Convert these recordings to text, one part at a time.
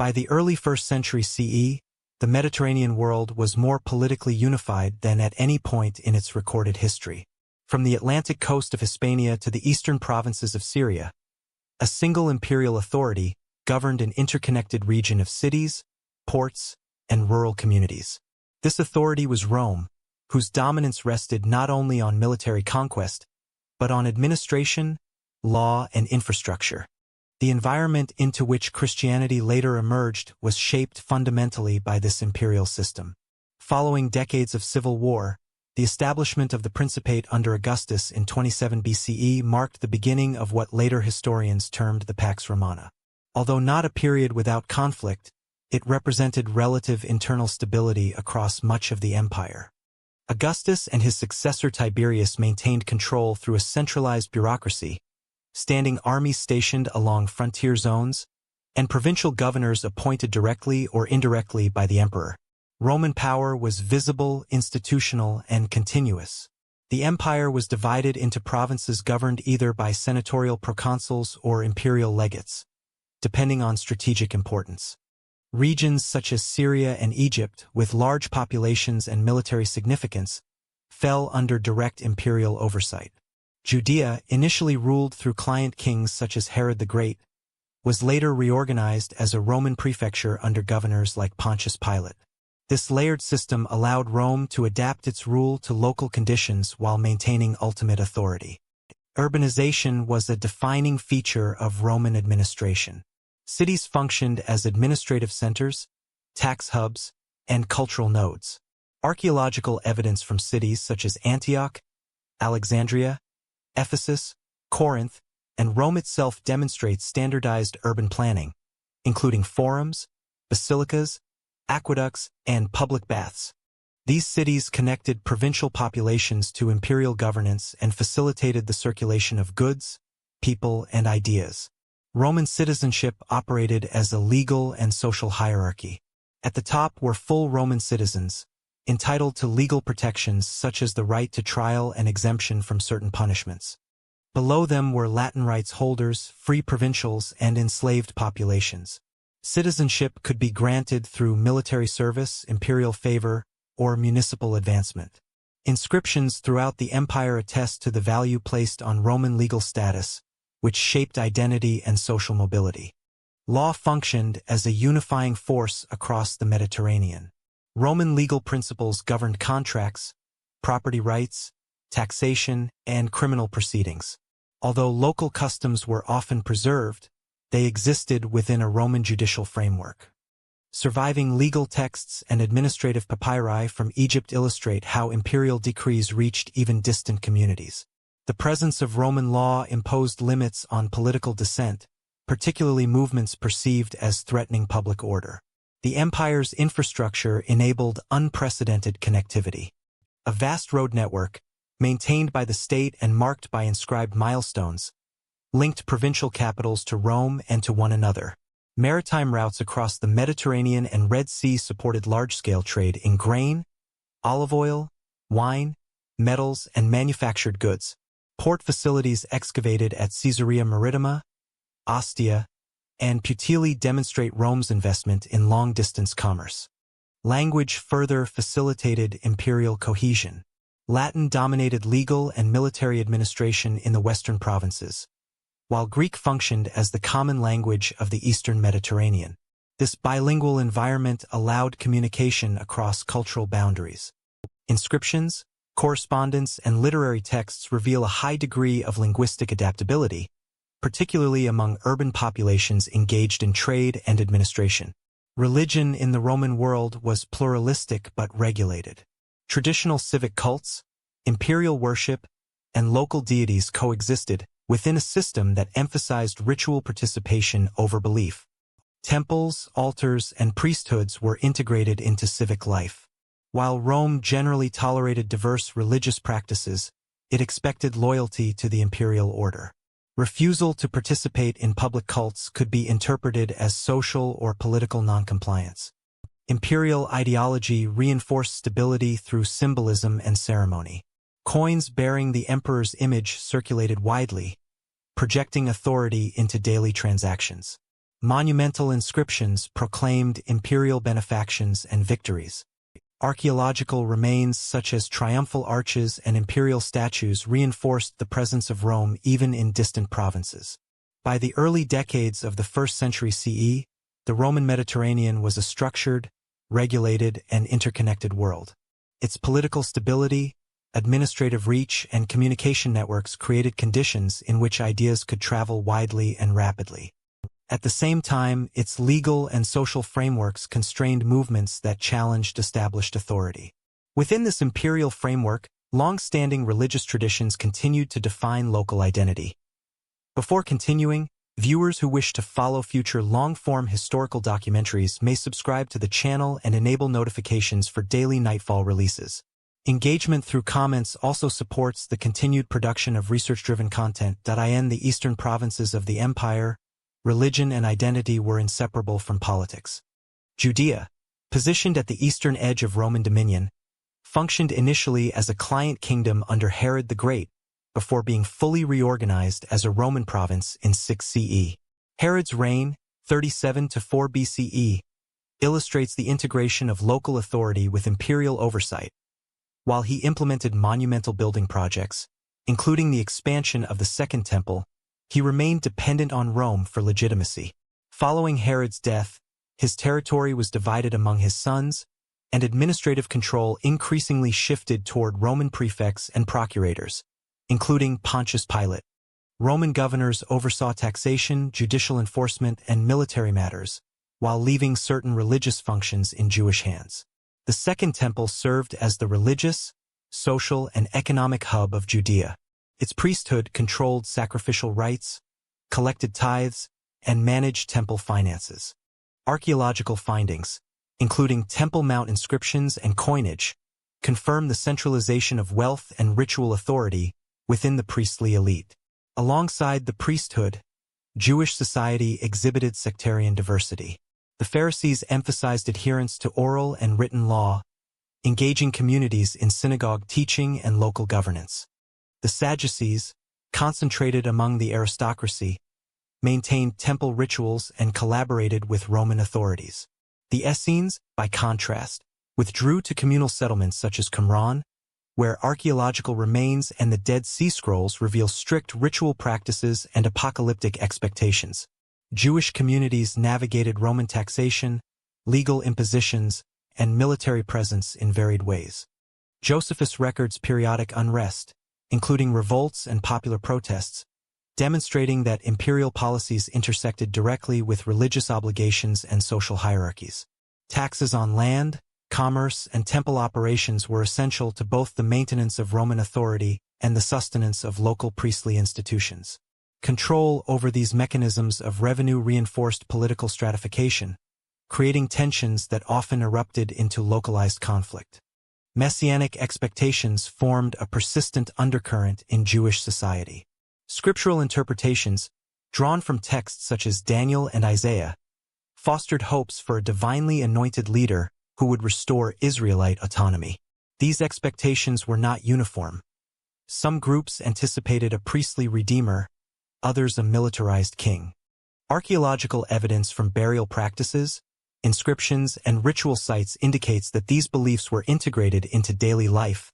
By the early 1st century CE, the Mediterranean world was more politically unified than at any point in its recorded history. From the Atlantic coast of Hispania to the eastern provinces of Syria, a single imperial authority governed an interconnected region of cities, ports, and rural communities. This authority was Rome, whose dominance rested not only on military conquest, but on administration, law, and infrastructure. The environment into which Christianity later emerged was shaped fundamentally by this imperial system. Following decades of civil war, the establishment of the Principate under Augustus in 27 BCE marked the beginning of what later historians termed the Pax Romana. Although not a period without conflict, it represented relative internal stability across much of the empire. Augustus and his successor Tiberius maintained control through a centralized bureaucracy, standing armies stationed along frontier zones, and provincial governors appointed directly or indirectly by the emperor. Roman power was visible, institutional, and continuous. The empire was divided into provinces governed either by senatorial proconsuls or imperial legates, depending on strategic importance. Regions such as Syria and Egypt, with large populations and military significance, fell under direct imperial oversight. Judea, initially ruled through client kings such as Herod the Great, was later reorganized as a Roman prefecture under governors like Pontius Pilate. This layered system allowed Rome to adapt its rule to local conditions while maintaining ultimate authority. Urbanization was a defining feature of Roman administration. Cities functioned as administrative centers, tax hubs, and cultural nodes. Archaeological evidence from cities such as Antioch, Alexandria, Ephesus, Corinth, and Rome itself demonstrates standardized urban planning, including forums, basilicas, aqueducts, and public baths. These cities connected provincial populations to imperial governance and facilitated the circulation of goods, people, and ideas. Roman citizenship operated as a legal and social hierarchy. At the top were full Roman citizens, entitled to legal protections such as the right to trial and exemption from certain punishments. Below them were Latin rights holders, free provincials, and enslaved populations. Citizenship could be granted through military service, imperial favor, or municipal advancement. Inscriptions throughout the empire attest to the value placed on Roman legal status, which shaped identity and social mobility. Law functioned as a unifying force across the Mediterranean. Roman legal principles governed contracts, property rights, taxation, and criminal proceedings. Although local customs were often preserved, they existed within a Roman judicial framework. Surviving legal texts and administrative papyri from Egypt illustrate how imperial decrees reached even distant communities. The presence of Roman law imposed limits on political dissent, particularly movements perceived as threatening public order. The empire's infrastructure enabled unprecedented connectivity. A vast road network, maintained by the state and marked by inscribed milestones, linked provincial capitals to Rome and to one another. Maritime routes across the Mediterranean and Red Sea supported large-scale trade in grain, olive oil, wine, metals, and manufactured goods. Port facilities excavated at Caesarea Maritima, Ostia, and Puteoli demonstrate Rome's investment in long-distance commerce. Language further facilitated imperial cohesion. Latin dominated legal and military administration in the western provinces, while Greek functioned as the common language of the eastern Mediterranean. This bilingual environment allowed communication across cultural boundaries. Inscriptions, correspondence, and literary texts reveal a high degree of linguistic adaptability, particularly among urban populations engaged in trade and administration. Religion in the Roman world was pluralistic but regulated. Traditional civic cults, imperial worship, and local deities coexisted within a system that emphasized ritual participation over belief. Temples, altars, and priesthoods were integrated into civic life. While Rome generally tolerated diverse religious practices, it expected loyalty to the imperial order. Refusal to participate in public cults could be interpreted as social or political noncompliance. Imperial ideology reinforced stability through symbolism and ceremony. Coins bearing the emperor's image circulated widely, projecting authority into daily transactions. Monumental inscriptions proclaimed imperial benefactions and victories. Archaeological remains such as triumphal arches and imperial statues reinforced the presence of Rome even in distant provinces. By the early decades of the 1st century CE, the Roman Mediterranean was a structured, regulated, and interconnected world. Its political stability, administrative reach, and communication networks created conditions in which ideas could travel widely and rapidly. At the same time, its legal and social frameworks constrained movements that challenged established authority. Within this imperial framework, long-standing religious traditions continued to define local identity. Before continuing, viewers who wish to follow future long-form historical documentaries may subscribe to the channel and enable notifications for daily Nightfall releases. Engagement through comments also supports the continued production of research-driven content. In the eastern provinces of the empire, religion and identity were inseparable from politics. Judea, positioned at the eastern edge of Roman dominion, functioned initially as a client kingdom under Herod the Great, before being fully reorganized as a Roman province in 6 CE. Herod's reign, 37 to 4 BCE, illustrates the integration of local authority with imperial oversight. While he implemented monumental building projects, including the expansion of the Second Temple, he remained dependent on Rome for legitimacy. Following Herod's death, his territory was divided among his sons, and administrative control increasingly shifted toward Roman prefects and procurators, including Pontius Pilate. Roman governors oversaw taxation, judicial enforcement, and military matters, while leaving certain religious functions in Jewish hands. The Second Temple served as the religious, social, and economic hub of Judea. Its priesthood controlled sacrificial rites, collected tithes, and managed temple finances. Archaeological findings, including Temple Mount inscriptions and coinage, confirm the centralization of wealth and ritual authority within the priestly elite. Alongside the priesthood, Jewish society exhibited sectarian diversity. The Pharisees emphasized adherence to oral and written law, engaging communities in synagogue teaching and local governance. The Sadducees, concentrated among the aristocracy, maintained temple rituals and collaborated with Roman authorities. The Essenes, by contrast, withdrew to communal settlements such as Qumran, where archaeological remains and the Dead Sea Scrolls reveal strict ritual practices and apocalyptic expectations. Jewish communities navigated Roman taxation, legal impositions, and military presence in varied ways. Josephus records periodic unrest, including revolts and popular protests, demonstrating that imperial policies intersected directly with religious obligations and social hierarchies. Taxes on land, commerce, and temple operations were essential to both the maintenance of Roman authority and the sustenance of local priestly institutions. Control over these mechanisms of revenue reinforced political stratification, creating tensions that often erupted into localized conflict. Messianic expectations formed a persistent undercurrent in Jewish society. Scriptural interpretations, drawn from texts such as Daniel and Isaiah, fostered hopes for a divinely anointed leader who would restore Israelite autonomy. These expectations were not uniform. Some groups anticipated a priestly redeemer, others a militarized king. Archaeological evidence from burial practices, inscriptions, and ritual sites indicates that these beliefs were integrated into daily life,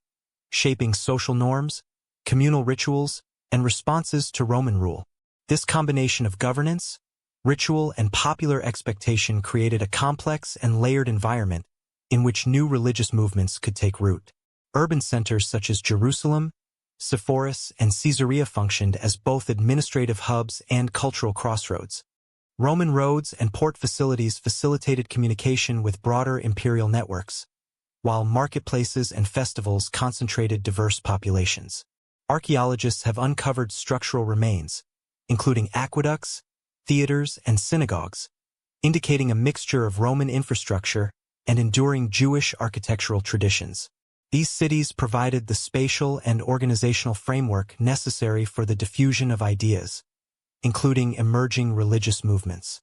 shaping social norms, communal rituals, and responses to Roman rule. This combination of governance, ritual, and popular expectation created a complex and layered environment in which new religious movements could take root. Urban centers such as Jerusalem, Sepphoris, and Caesarea functioned as both administrative hubs and cultural crossroads. Roman roads and port facilities facilitated communication with broader imperial networks, while marketplaces and festivals concentrated diverse populations. Archaeologists have uncovered structural remains, including aqueducts, theaters, and synagogues, indicating a mixture of Roman infrastructure and enduring Jewish architectural traditions. These cities provided the spatial and organizational framework necessary for the diffusion of ideas, including emerging religious movements.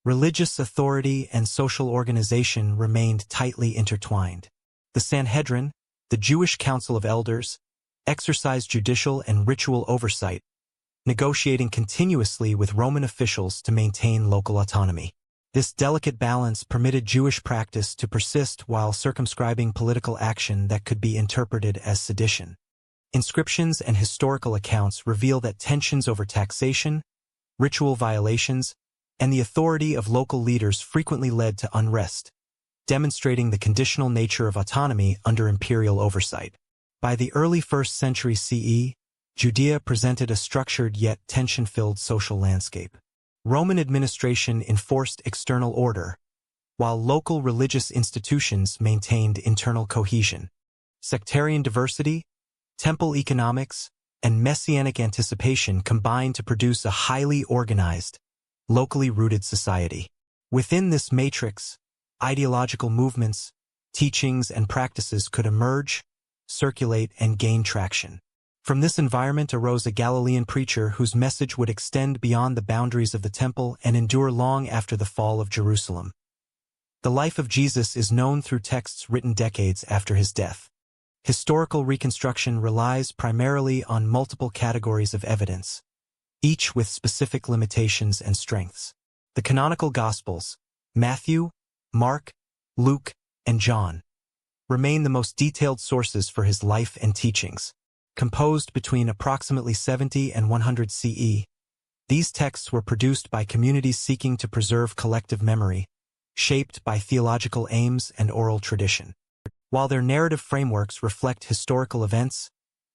Religious authority and social organization remained tightly intertwined. The Sanhedrin, the Jewish Council of Elders, exercised judicial and ritual oversight, negotiating continuously with Roman officials to maintain local autonomy. This delicate balance permitted Jewish practice to persist while circumscribing political action that could be interpreted as sedition. Inscriptions and historical accounts reveal that tensions over taxation, ritual violations, and the authority of local leaders frequently led to unrest, demonstrating the conditional nature of autonomy under imperial oversight. By the early 1st century CE, Judea presented a structured yet tension-filled social landscape. Roman administration enforced external order, while local religious institutions maintained internal cohesion. Sectarian diversity, temple economics, and messianic anticipation combined to produce a highly organized, locally rooted society. Within this matrix, ideological movements, teachings, and practices could emerge, circulate, and gain traction. From this environment arose a Galilean preacher whose message would extend beyond the boundaries of the temple and endure long after the fall of Jerusalem. The life of Jesus is known through texts written decades after his death. Historical reconstruction relies primarily on multiple categories of evidence, each with specific limitations and strengths. The canonical Gospels, Matthew, Mark, Luke, and John, remain the most detailed sources for his life and teachings. Composed between approximately 70 and 100 CE, these texts were produced by communities seeking to preserve collective memory, shaped by theological aims and oral tradition. While their narrative frameworks reflect historical events,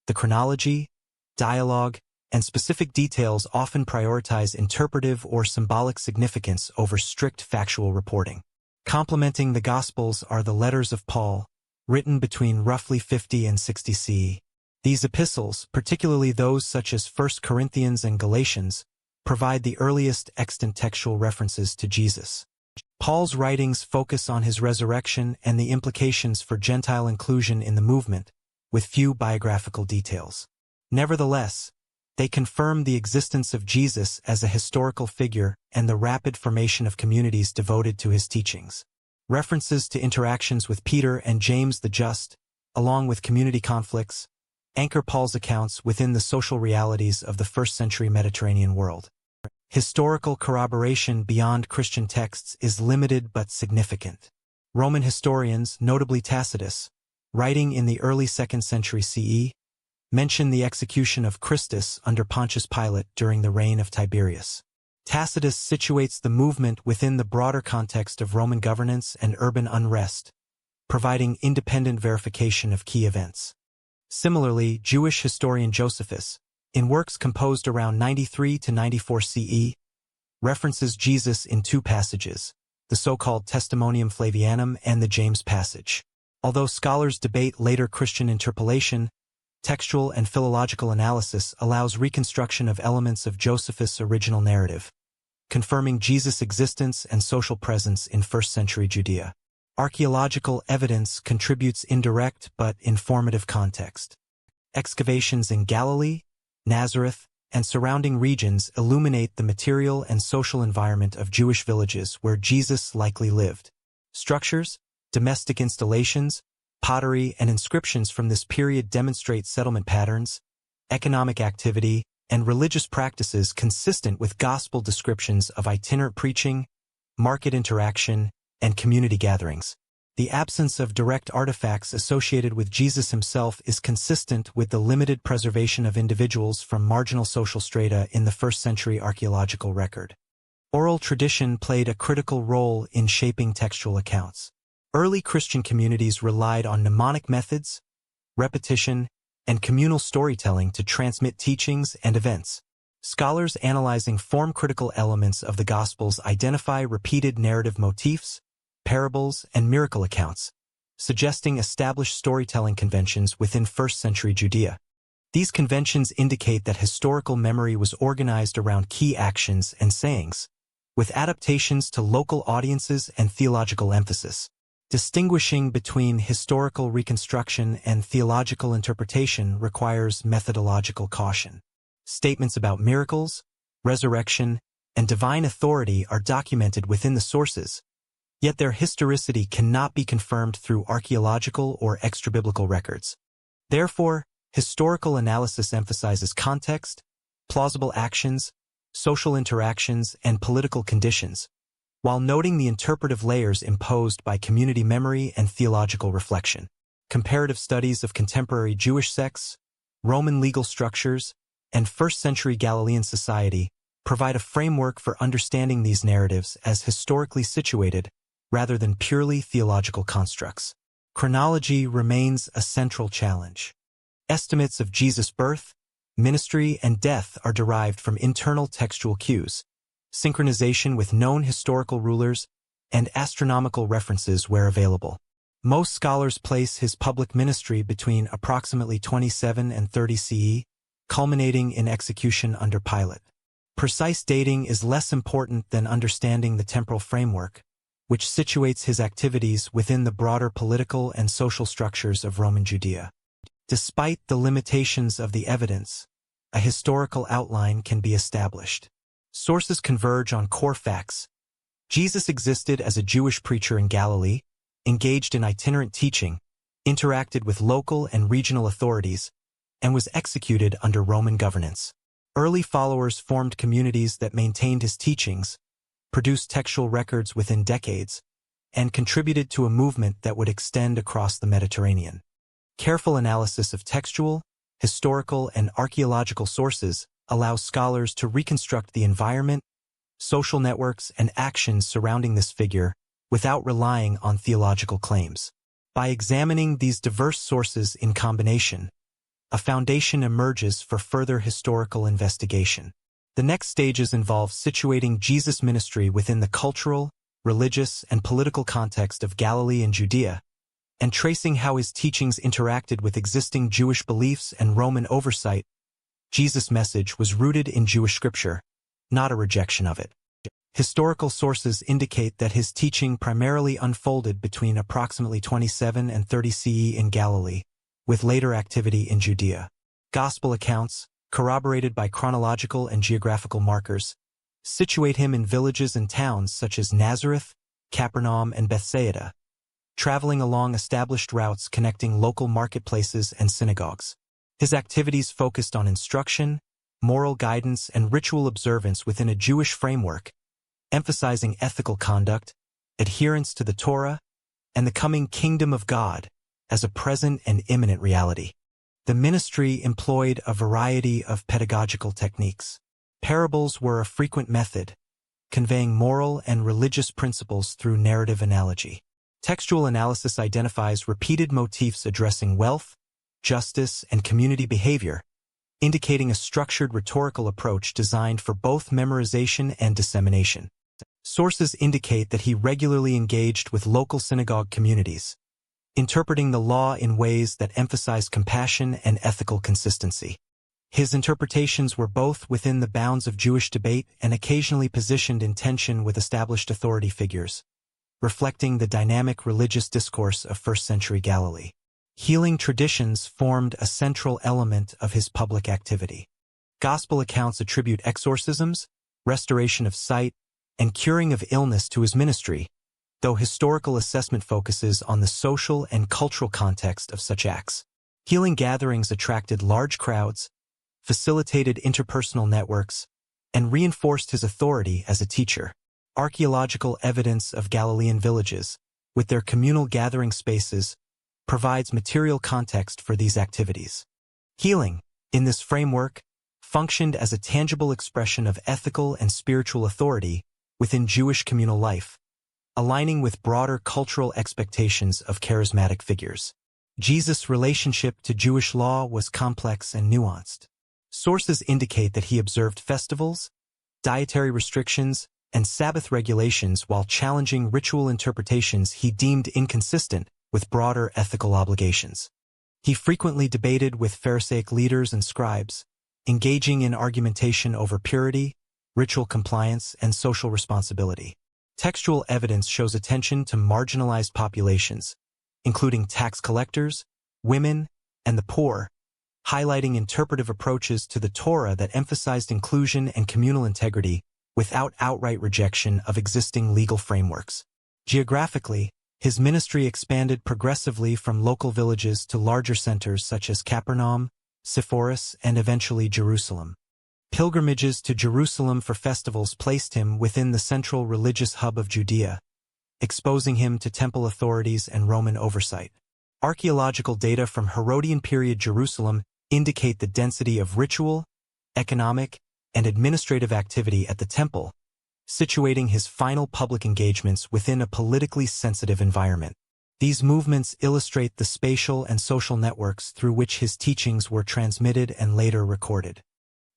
the chronology, dialogue, and specific details often prioritize interpretive or symbolic significance over strict factual reporting. Complementing the Gospels are the letters of Paul, written between roughly 50 and 60 CE. These epistles, particularly those such as 1 Corinthians and Galatians, provide the earliest extant textual references to Jesus. Paul's writings focus on his resurrection and the implications for Gentile inclusion in the movement, with few biographical details. Nevertheless, they confirm the existence of Jesus as a historical figure and the rapid formation of communities devoted to his teachings. References to interactions with Peter and James the Just, along with community conflicts, anchor Paul's accounts within the social realities of the 1st century Mediterranean world. Historical corroboration beyond Christian texts is limited but significant. Roman historians, notably Tacitus, writing in the early 2nd century CE, mention the execution of Christus under Pontius Pilate during the reign of Tiberius. Tacitus situates the movement within the broader context of Roman governance and urban unrest, providing independent verification of key events. Similarly, Jewish historian Josephus, in works composed around 93 to 94 CE, references Jesus in two passages, the so-called Testimonium Flavianum and the James passage. Although scholars debate later Christian interpolation, textual and philological analysis allows reconstruction of elements of Josephus' original narrative, confirming Jesus' existence and social presence in 1st century Judea. Archaeological evidence contributes indirect but informative context. Excavations in Galilee, Nazareth, and surrounding regions illuminate the material and social environment of Jewish villages where Jesus likely lived. Structures, domestic installations, pottery, and inscriptions from this period demonstrate settlement patterns, economic activity, and religious practices consistent with gospel descriptions of itinerant preaching, market interaction, and community gatherings. The absence of direct artifacts associated with Jesus himself is consistent with the limited preservation of individuals from marginal social strata in the 1st century archaeological record. Oral tradition played a critical role in shaping textual accounts. Early Christian communities relied on mnemonic methods, repetition, and communal storytelling to transmit teachings and events. Scholars analyzing form-critical elements of the Gospels identify repeated narrative motifs, parables, and miracle accounts, suggesting established storytelling conventions within 1st century Judea. These conventions indicate that historical memory was organized around key actions and sayings, with adaptations to local audiences and theological emphasis. Distinguishing between historical reconstruction and theological interpretation requires methodological caution. Statements about miracles, resurrection, and divine authority are documented within the sources, yet their historicity cannot be confirmed through archaeological or extra-biblical records. Therefore, historical analysis emphasizes context, plausible actions, social interactions, and political conditions, while noting the interpretive layers imposed by community memory and theological reflection. Comparative studies of contemporary Jewish sects, Roman legal structures, and first-century Galilean society provide a framework for understanding these narratives as historically situated rather than purely theological constructs. Chronology remains a central challenge. Estimates of Jesus' birth, ministry, and death are derived from internal textual cues, synchronization with known historical rulers, and astronomical references where available. Most scholars place his public ministry between approximately 27 and 30 CE, culminating in execution under Pilate. Precise dating is less important than understanding the temporal framework, which situates his activities within the broader political and social structures of Roman Judea. Despite the limitations of the evidence, a historical outline can be established. Sources converge on core facts. Jesus existed as a Jewish preacher in Galilee, engaged in itinerant teaching, interacted with local and regional authorities, and was executed under Roman governance. Early followers formed communities that maintained his teachings, produced textual records within decades, and contributed to a movement that would extend across the Mediterranean. Careful analysis of textual, historical, and archaeological sources allows scholars to reconstruct the environment, social networks, and actions surrounding this figure without relying on theological claims. By examining these diverse sources in combination, a foundation emerges for further historical investigation. The next stages involve situating Jesus' ministry within the cultural, religious, and political context of Galilee and Judea, and tracing how his teachings interacted with existing Jewish beliefs and Roman oversight. Jesus' message was rooted in Jewish scripture, not a rejection of it. Historical sources indicate that his teaching primarily unfolded between approximately 27 and 30 CE in Galilee, with later activity in Judea. Gospel accounts, corroborated by chronological and geographical markers, situate him in villages and towns such as Nazareth, Capernaum, and Bethsaida, traveling along established routes connecting local marketplaces and synagogues. His activities focused on instruction, moral guidance, and ritual observance within a Jewish framework, emphasizing ethical conduct, adherence to the Torah, and the coming kingdom of God as a present and imminent reality. The ministry employed a variety of pedagogical techniques. Parables were a frequent method, conveying moral and religious principles through narrative analogy. Textual analysis identifies repeated motifs addressing wealth, justice, and community behavior, indicating a structured rhetorical approach designed for both memorization and dissemination. Sources indicate that he regularly engaged with local synagogue communities, interpreting the law in ways that emphasize compassion and ethical consistency. His interpretations were both within the bounds of Jewish debate and occasionally positioned in tension with established authority figures, reflecting the dynamic religious discourse of first-century Galilee. Healing traditions formed a central element of his public activity. Gospel accounts attribute exorcisms, restoration of sight, and curing of illness to his ministry, though historical assessment focuses on the social and cultural context of such acts. Healing gatherings attracted large crowds, facilitated interpersonal networks, and reinforced his authority as a teacher. Archaeological evidence of Galilean villages, with their communal gathering spaces, provides material context for these activities. Healing, in this framework, functioned as a tangible expression of ethical and spiritual authority within Jewish communal life, aligning with broader cultural expectations of charismatic figures. Jesus' relationship to Jewish law was complex and nuanced. Sources indicate that he observed festivals, dietary restrictions, and Sabbath regulations while challenging ritual interpretations he deemed inconsistent with broader ethical obligations. He frequently debated with Pharisaic leaders and scribes, engaging in argumentation over purity, ritual compliance, and social responsibility. Textual evidence shows attention to marginalized populations, including tax collectors, women, and the poor, highlighting interpretive approaches to the Torah that emphasized inclusion and communal integrity without outright rejection of existing legal frameworks. Geographically, his ministry expanded progressively from local villages to larger centers such as Capernaum, Sepphoris, and eventually Jerusalem. Pilgrimages to Jerusalem for festivals placed him within the central religious hub of Judea, exposing him to temple authorities and Roman oversight. Archaeological data from Herodian period Jerusalem indicate the density of ritual, economic, and administrative activity at the temple, situating his final public engagements within a politically sensitive environment. These movements illustrate the spatial and social networks through which his teachings were transmitted and later recorded.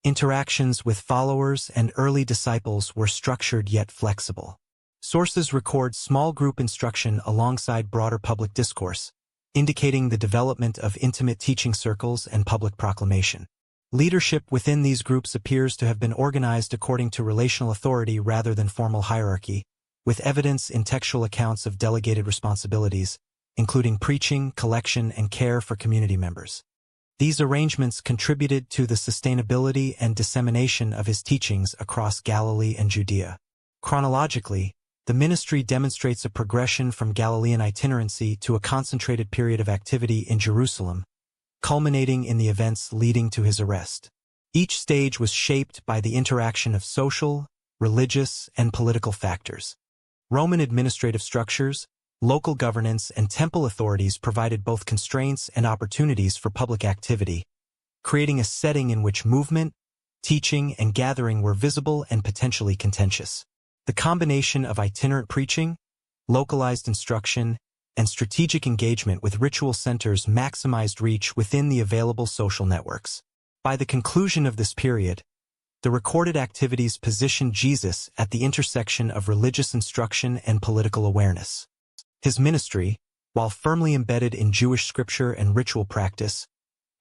Interactions with followers and early disciples were structured yet flexible. Sources record small group instruction alongside broader public discourse, indicating the development of intimate teaching circles and public proclamation. Leadership within these groups appears to have been organized according to relational authority rather than formal hierarchy, with evidence in textual accounts of delegated responsibilities, including preaching, collection, and care for community members. These arrangements contributed to the sustainability and dissemination of his teachings across Galilee and Judea. Chronologically, the ministry demonstrates a progression from Galilean itinerancy to a concentrated period of activity in Jerusalem, culminating in the events leading to his arrest. Each stage was shaped by the interaction of social, religious, and political factors. Roman administrative structures, local governance, and temple authorities provided both constraints and opportunities for public activity, creating a setting in which movement, teaching, and gathering were visible and potentially contentious. The combination of itinerant preaching, localized instruction, and strategic engagement with ritual centers maximized reach within the available social networks. By the conclusion of this period, the recorded activities positioned Jesus at the intersection of religious instruction and political awareness. His ministry, while firmly embedded in Jewish scripture and ritual practice,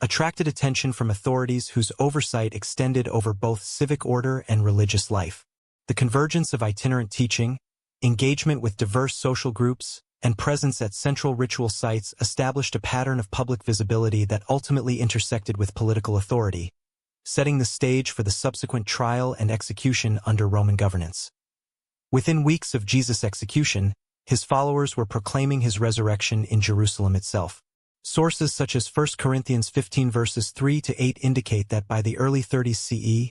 attracted attention from authorities whose oversight extended over both civic order and religious life. The convergence of itinerant teaching, engagement with diverse social groups, and presence at central ritual sites established a pattern of public visibility that ultimately intersected with political authority, setting the stage for the subsequent trial and execution under Roman governance. Within weeks of Jesus' execution, his followers were proclaiming his resurrection in Jerusalem itself. Sources such as 1 Corinthians 15 verses 3 to 8 indicate that by the early 30s CE,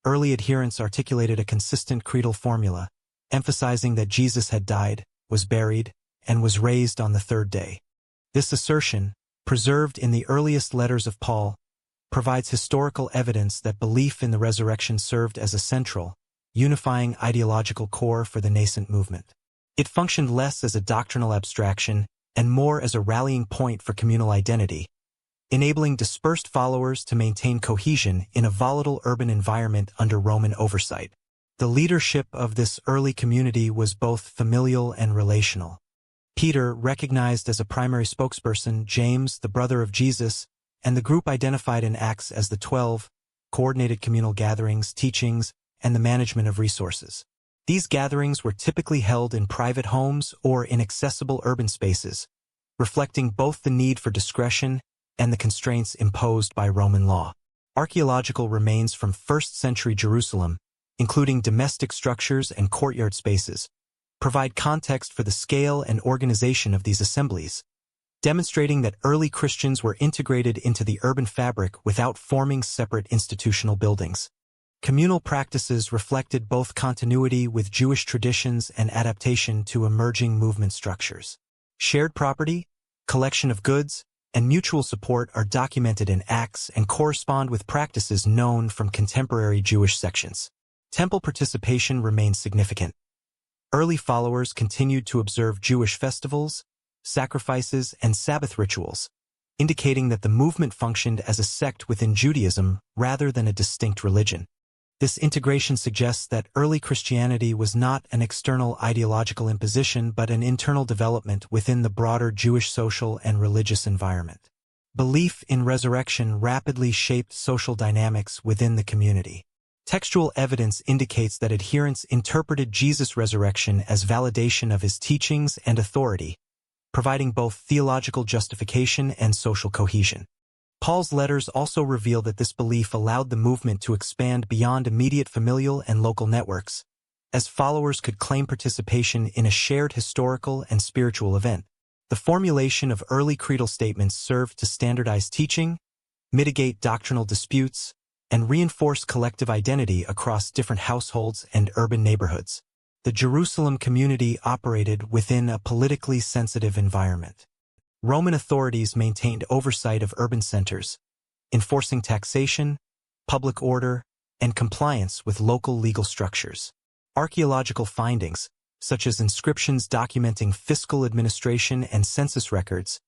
early adherents articulated a consistent creedal formula, emphasizing that Jesus had died, was buried, and was raised on the third day. This assertion, preserved in the earliest letters of Paul, provides historical evidence that belief in the resurrection served as a central, unifying ideological core for the nascent movement. It functioned less as a doctrinal abstraction and more as a rallying point for communal identity, enabling dispersed followers to maintain cohesion in a volatile urban environment under Roman oversight. The leadership of this early community was both familial and relational. Peter, recognized as a primary spokesperson, James, the brother of Jesus, and the group identified in Acts as the 12, coordinated communal gatherings, teachings, and the management of resources. These gatherings were typically held in private homes or in accessible urban spaces, reflecting both the need for discretion and the constraints imposed by Roman law. Archaeological remains from 1st century Jerusalem, including domestic structures and courtyard spaces, provide context for the scale and organization of these assemblies, demonstrating that early Christians were integrated into the urban fabric without forming separate institutional buildings. Communal practices reflected both continuity with Jewish traditions and adaptation to emerging movement structures. Shared property, collection of goods, and mutual support are documented in Acts and correspond with practices known from contemporary Jewish sections. Temple participation remained significant. Early followers continued to observe Jewish festivals, sacrifices, and Sabbath rituals, indicating that the movement functioned as a sect within Judaism rather than a distinct religion. This integration suggests that early Christianity was not an external ideological imposition but an internal development within the broader Jewish social and religious environment. Belief in resurrection rapidly shaped social dynamics within the community. Textual evidence indicates that adherents interpreted Jesus' resurrection as validation of his teachings and authority, providing both theological justification and social cohesion. Paul's letters also reveal that this belief allowed the movement to expand beyond immediate familial and local networks, as followers could claim participation in a shared historical and spiritual event. The formulation of early creedal statements served to standardize teaching, mitigate doctrinal disputes, and reinforce collective identity across different households and urban neighborhoods. The Jerusalem community operated within a politically sensitive environment. Roman authorities maintained oversight of urban centers, enforcing taxation, public order, and compliance with local legal structures. Archaeological findings, such as inscriptions documenting fiscal administration and census records,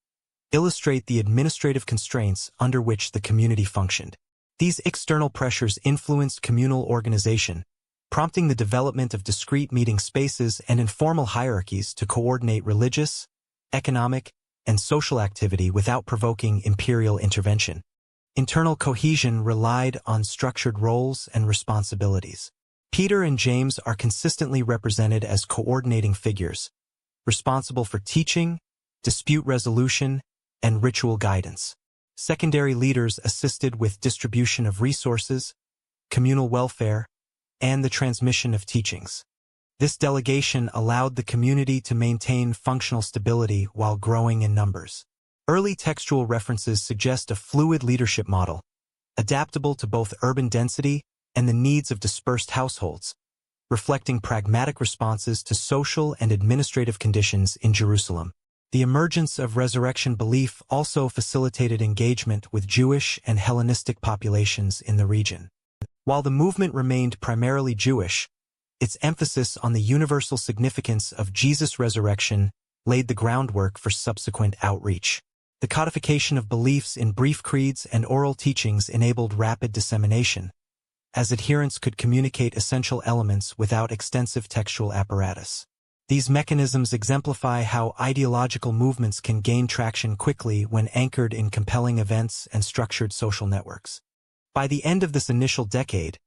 illustrate the administrative constraints under which the community functioned. These external pressures influenced communal organization, prompting the development of discrete meeting spaces and informal hierarchies to coordinate religious, economic, and social activity without provoking imperial intervention. Internal cohesion relied on structured roles and responsibilities. Peter and James are consistently represented as coordinating figures, responsible for teaching, dispute resolution, and ritual guidance. Secondary leaders assisted with distribution of resources, communal welfare, and the transmission of teachings. This delegation allowed the community to maintain functional stability while growing in numbers. Early textual references suggest a fluid leadership model, adaptable to both urban density and the needs of dispersed households, reflecting pragmatic responses to social and administrative conditions in Jerusalem. The emergence of resurrection belief also facilitated engagement with Jewish and Hellenistic populations in the region. While the movement remained primarily Jewish, its emphasis on the universal significance of Jesus' resurrection laid the groundwork for subsequent outreach. The codification of beliefs in brief creeds and oral teachings enabled rapid dissemination, as adherents could communicate essential elements without extensive textual apparatus. These mechanisms exemplify how ideological movements can gain traction quickly when anchored in compelling events and structured social networks. By the end of this initial decade,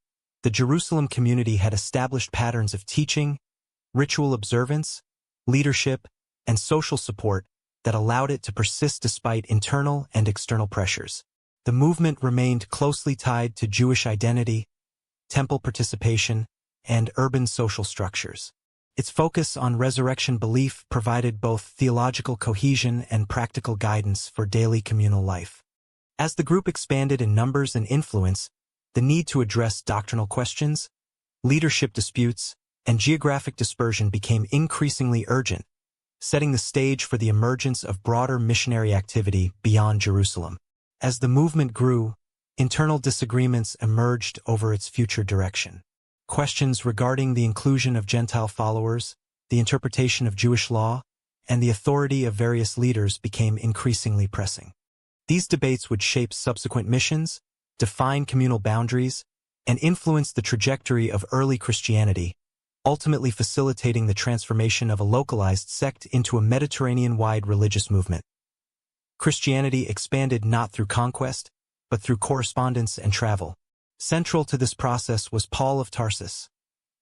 the Jerusalem community had established patterns of teaching, ritual observance, leadership, and social support that allowed it to persist despite internal and external pressures. The movement remained closely tied to Jewish identity, temple participation, and urban social structures. Its focus on resurrection belief provided both theological cohesion and practical guidance for daily communal life. As the group expanded in numbers and influence, the need to address doctrinal questions, leadership disputes, and geographic dispersion became increasingly urgent, setting the stage for the emergence of broader missionary activity beyond Jerusalem. As the movement grew, internal disagreements emerged over its future direction. Questions regarding the inclusion of Gentile followers, the interpretation of Jewish law, and the authority of various leaders became increasingly pressing. These debates would shape subsequent missions, define communal boundaries, and influence the trajectory of early Christianity, ultimately facilitating the transformation of a localized sect into a Mediterranean-wide religious movement. Christianity expanded not through conquest, but through correspondence and travel. Central to this process was Paul of Tarsus,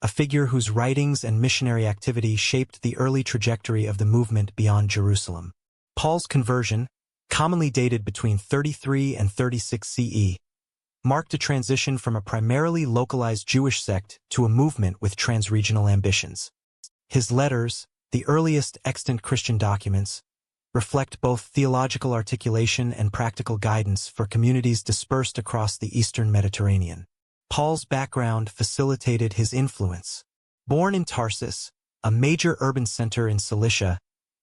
a figure whose writings and missionary activity shaped the early trajectory of the movement beyond Jerusalem. Paul's conversion, commonly dated between 33 and 36 CE, marked a transition from a primarily localized Jewish sect to a movement with transregional ambitions. His letters, the earliest extant Christian documents, reflect both theological articulation and practical guidance for communities dispersed across the eastern Mediterranean. Paul's background facilitated his influence. Born in Tarsus, a major urban center in Cilicia,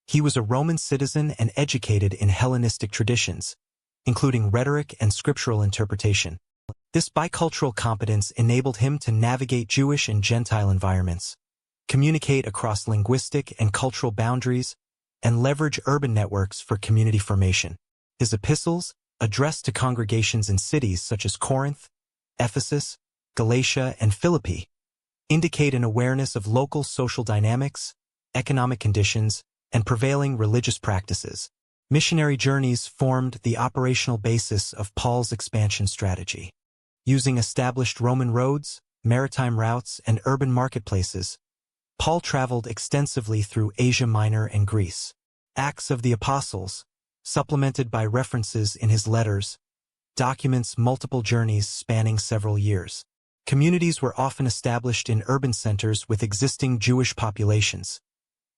he was a Roman citizen and educated in Hellenistic traditions, including rhetoric and scriptural interpretation. This bicultural competence enabled him to navigate Jewish and Gentile environments, communicate across linguistic and cultural boundaries, and leverage urban networks for community formation. His epistles, addressed to congregations in cities such as Corinth, Ephesus, Galatia, and Philippi, indicate an awareness of local social dynamics, economic conditions, and prevailing religious practices. Missionary journeys formed the operational basis of Paul's expansion strategy. Using established Roman roads, maritime routes, and urban marketplaces, Paul traveled extensively through Asia Minor and Greece. Acts of the Apostles, supplemented by references in his letters, documents multiple journeys spanning several years. Communities were often established in urban centers with existing Jewish populations,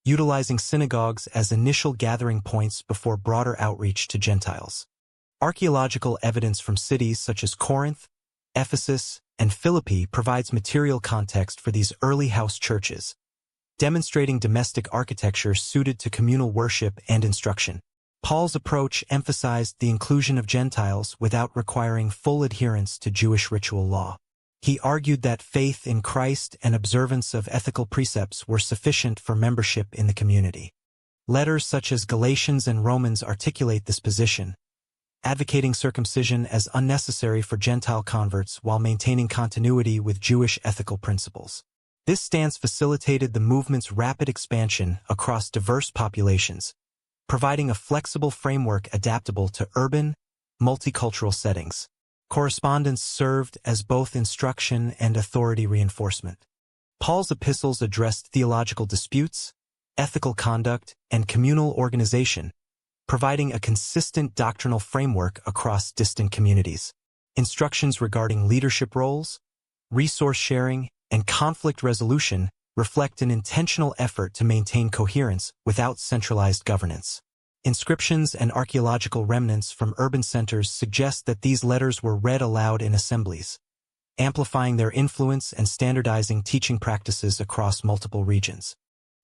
utilizing synagogues as initial gathering points before broader outreach to Gentiles. Archaeological evidence from cities such as Corinth, Ephesus, and Philippi provides material context for these early house churches, demonstrating domestic architecture suited to communal worship and instruction. Paul's approach emphasized the inclusion of Gentiles without requiring full adherence to Jewish ritual law. He argued that faith in Christ and observance of ethical precepts were sufficient for membership in the community. Letters such as Galatians and Romans articulate this position, advocating circumcision as unnecessary for Gentile converts while maintaining continuity with Jewish ethical principles. This stance facilitated the movement's rapid expansion across diverse populations, providing a flexible framework adaptable to urban, multicultural settings. Correspondence served as both instruction and authority reinforcement. Paul's epistles addressed theological disputes, ethical conduct, and communal organization, providing a consistent doctrinal framework across distant communities. Instructions regarding leadership roles, resource sharing, and conflict resolution reflect an intentional effort to maintain coherence without centralized governance. Inscriptions and archaeological remnants from urban centers suggest that these letters were read aloud in assemblies, amplifying their influence and standardizing teaching practices across multiple regions.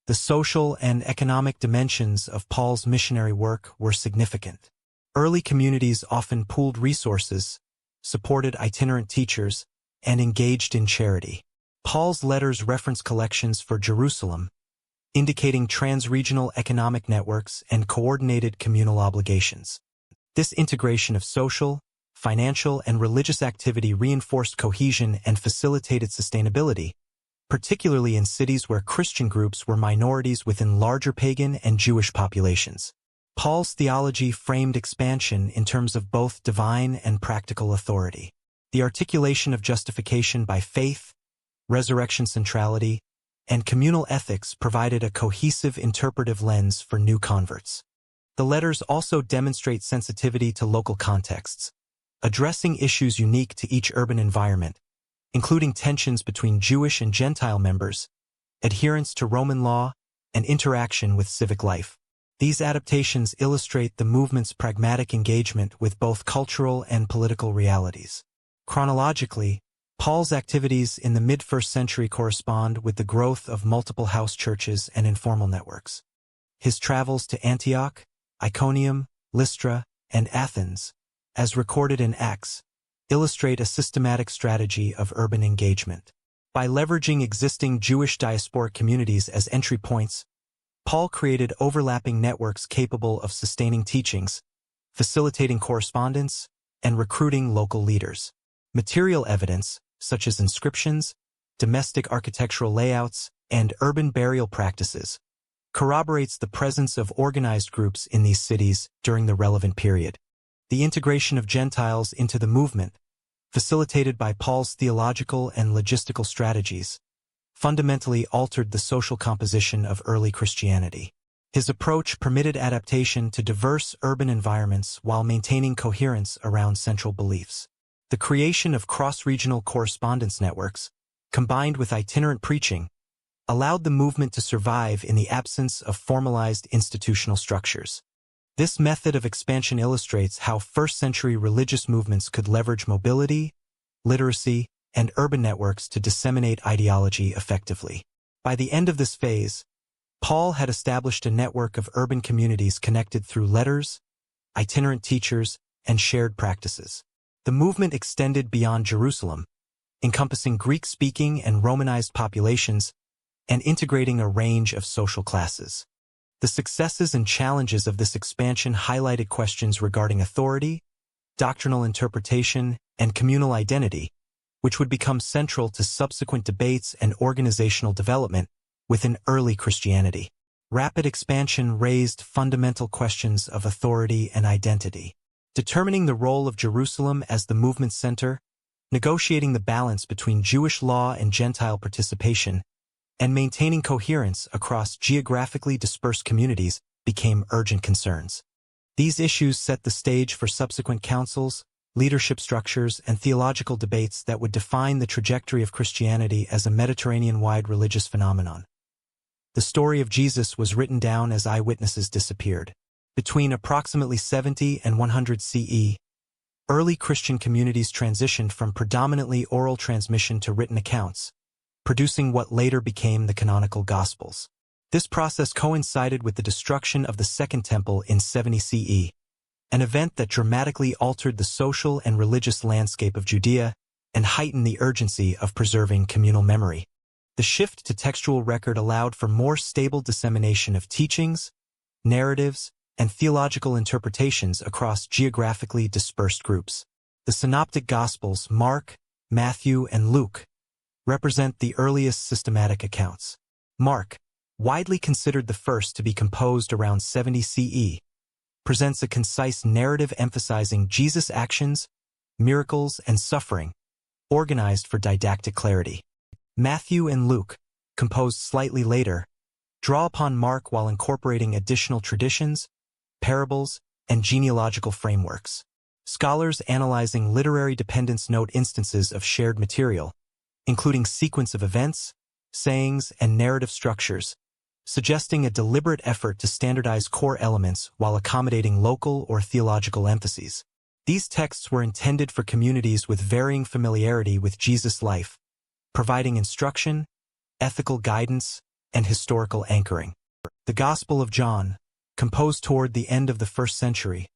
The social and economic dimensions of Paul's missionary work were significant. Early communities often pooled resources, supported itinerant teachers, and engaged in charity. Paul's letters reference collections for Jerusalem, indicating trans-regional economic networks and coordinated communal obligations. This integration of social, financial, and religious activity reinforced cohesion and facilitated sustainability, particularly in cities where Christian groups were minorities within larger pagan and Jewish populations. Paul's theology framed expansion in terms of both divine and practical authority. The articulation of justification by faith, resurrection centrality, and communal ethics provided a cohesive interpretive lens for new converts. The letters also demonstrate sensitivity to local contexts, addressing issues unique to each urban environment, including tensions between Jewish and Gentile members, adherence to Roman law, and interaction with civic life. These adaptations illustrate the movement's pragmatic engagement with both cultural and political realities. Chronologically, Paul's activities in the mid-1st century correspond with the growth of multiple house churches and informal networks. His travels to Antioch, Iconium, Lystra, and Athens, as recorded in Acts, illustrate a systematic strategy of urban engagement. By leveraging existing Jewish diasporic communities as entry points, Paul created overlapping networks capable of sustaining teachings, facilitating correspondence, and recruiting local leaders. Material evidence, such as inscriptions, domestic architectural layouts, and urban burial practices, corroborates the presence of organized groups in these cities during the relevant period. The integration of Gentiles into the movement, facilitated by Paul's theological and logistical strategies, fundamentally altered the social composition of early Christianity. His approach permitted adaptation to diverse urban environments while maintaining coherence around central beliefs. The creation of cross-regional correspondence networks, combined with itinerant preaching, allowed the movement to survive in the absence of formalized institutional structures. This method of expansion illustrates how first-century religious movements could leverage mobility, literacy, and urban networks to disseminate ideology effectively. By the end of this phase, Paul had established a network of urban communities connected through letters, itinerant teachers, and shared practices. The movement extended beyond Jerusalem, encompassing Greek-speaking and Romanized populations and integrating a range of social classes. The successes and challenges of this expansion highlighted questions regarding authority, doctrinal interpretation, and communal identity, which would become central to subsequent debates and organizational development within early Christianity. Rapid expansion raised fundamental questions of authority and identity. Determining the role of Jerusalem as the movement's center, negotiating the balance between Jewish law and Gentile participation, and maintaining coherence across geographically dispersed communities became urgent concerns. These issues set the stage for subsequent councils, leadership structures, and theological debates that would define the trajectory of Christianity as a Mediterranean-wide religious phenomenon. The story of Jesus was written down as eyewitnesses disappeared. Between approximately 70 and 100 CE, early Christian communities transitioned from predominantly oral transmission to written accounts, producing what later became the canonical Gospels. This process coincided with the destruction of the Second Temple in 70 CE, an event that dramatically altered the social and religious landscape of Judea and heightened the urgency of preserving communal memory. The shift to textual record allowed for more stable dissemination of teachings, narratives, and theological interpretations across geographically dispersed groups. The Synoptic Gospels, Mark, Matthew, and Luke, represent the earliest systematic accounts. Mark, widely considered the first to be composed around 70 CE, presents a concise narrative emphasizing Jesus' actions, miracles, and suffering, organized for didactic clarity. Matthew and Luke, composed slightly later, draw upon Mark while incorporating additional traditions, parables, and genealogical frameworks. Scholars analyzing literary dependence note instances of shared material, including sequence of events, sayings, and narrative structures, suggesting a deliberate effort to standardize core elements while accommodating local or theological emphases. These texts were intended for communities with varying familiarity with Jesus' life, providing instruction, ethical guidance, and historical anchoring. The Gospel of John, composed toward the end of the 1st century,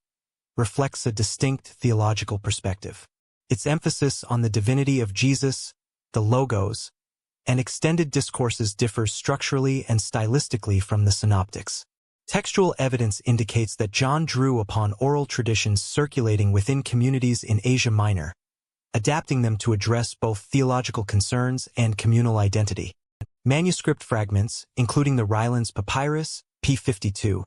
reflects a distinct theological perspective. Its emphasis on the divinity of Jesus, the Logos, and extended discourses differs structurally and stylistically from the Synoptics. Textual evidence indicates that John drew upon oral traditions circulating within communities in Asia Minor, adapting them to address both theological concerns and communal identity. Manuscript fragments, including the Rylands Papyrus, p. 52,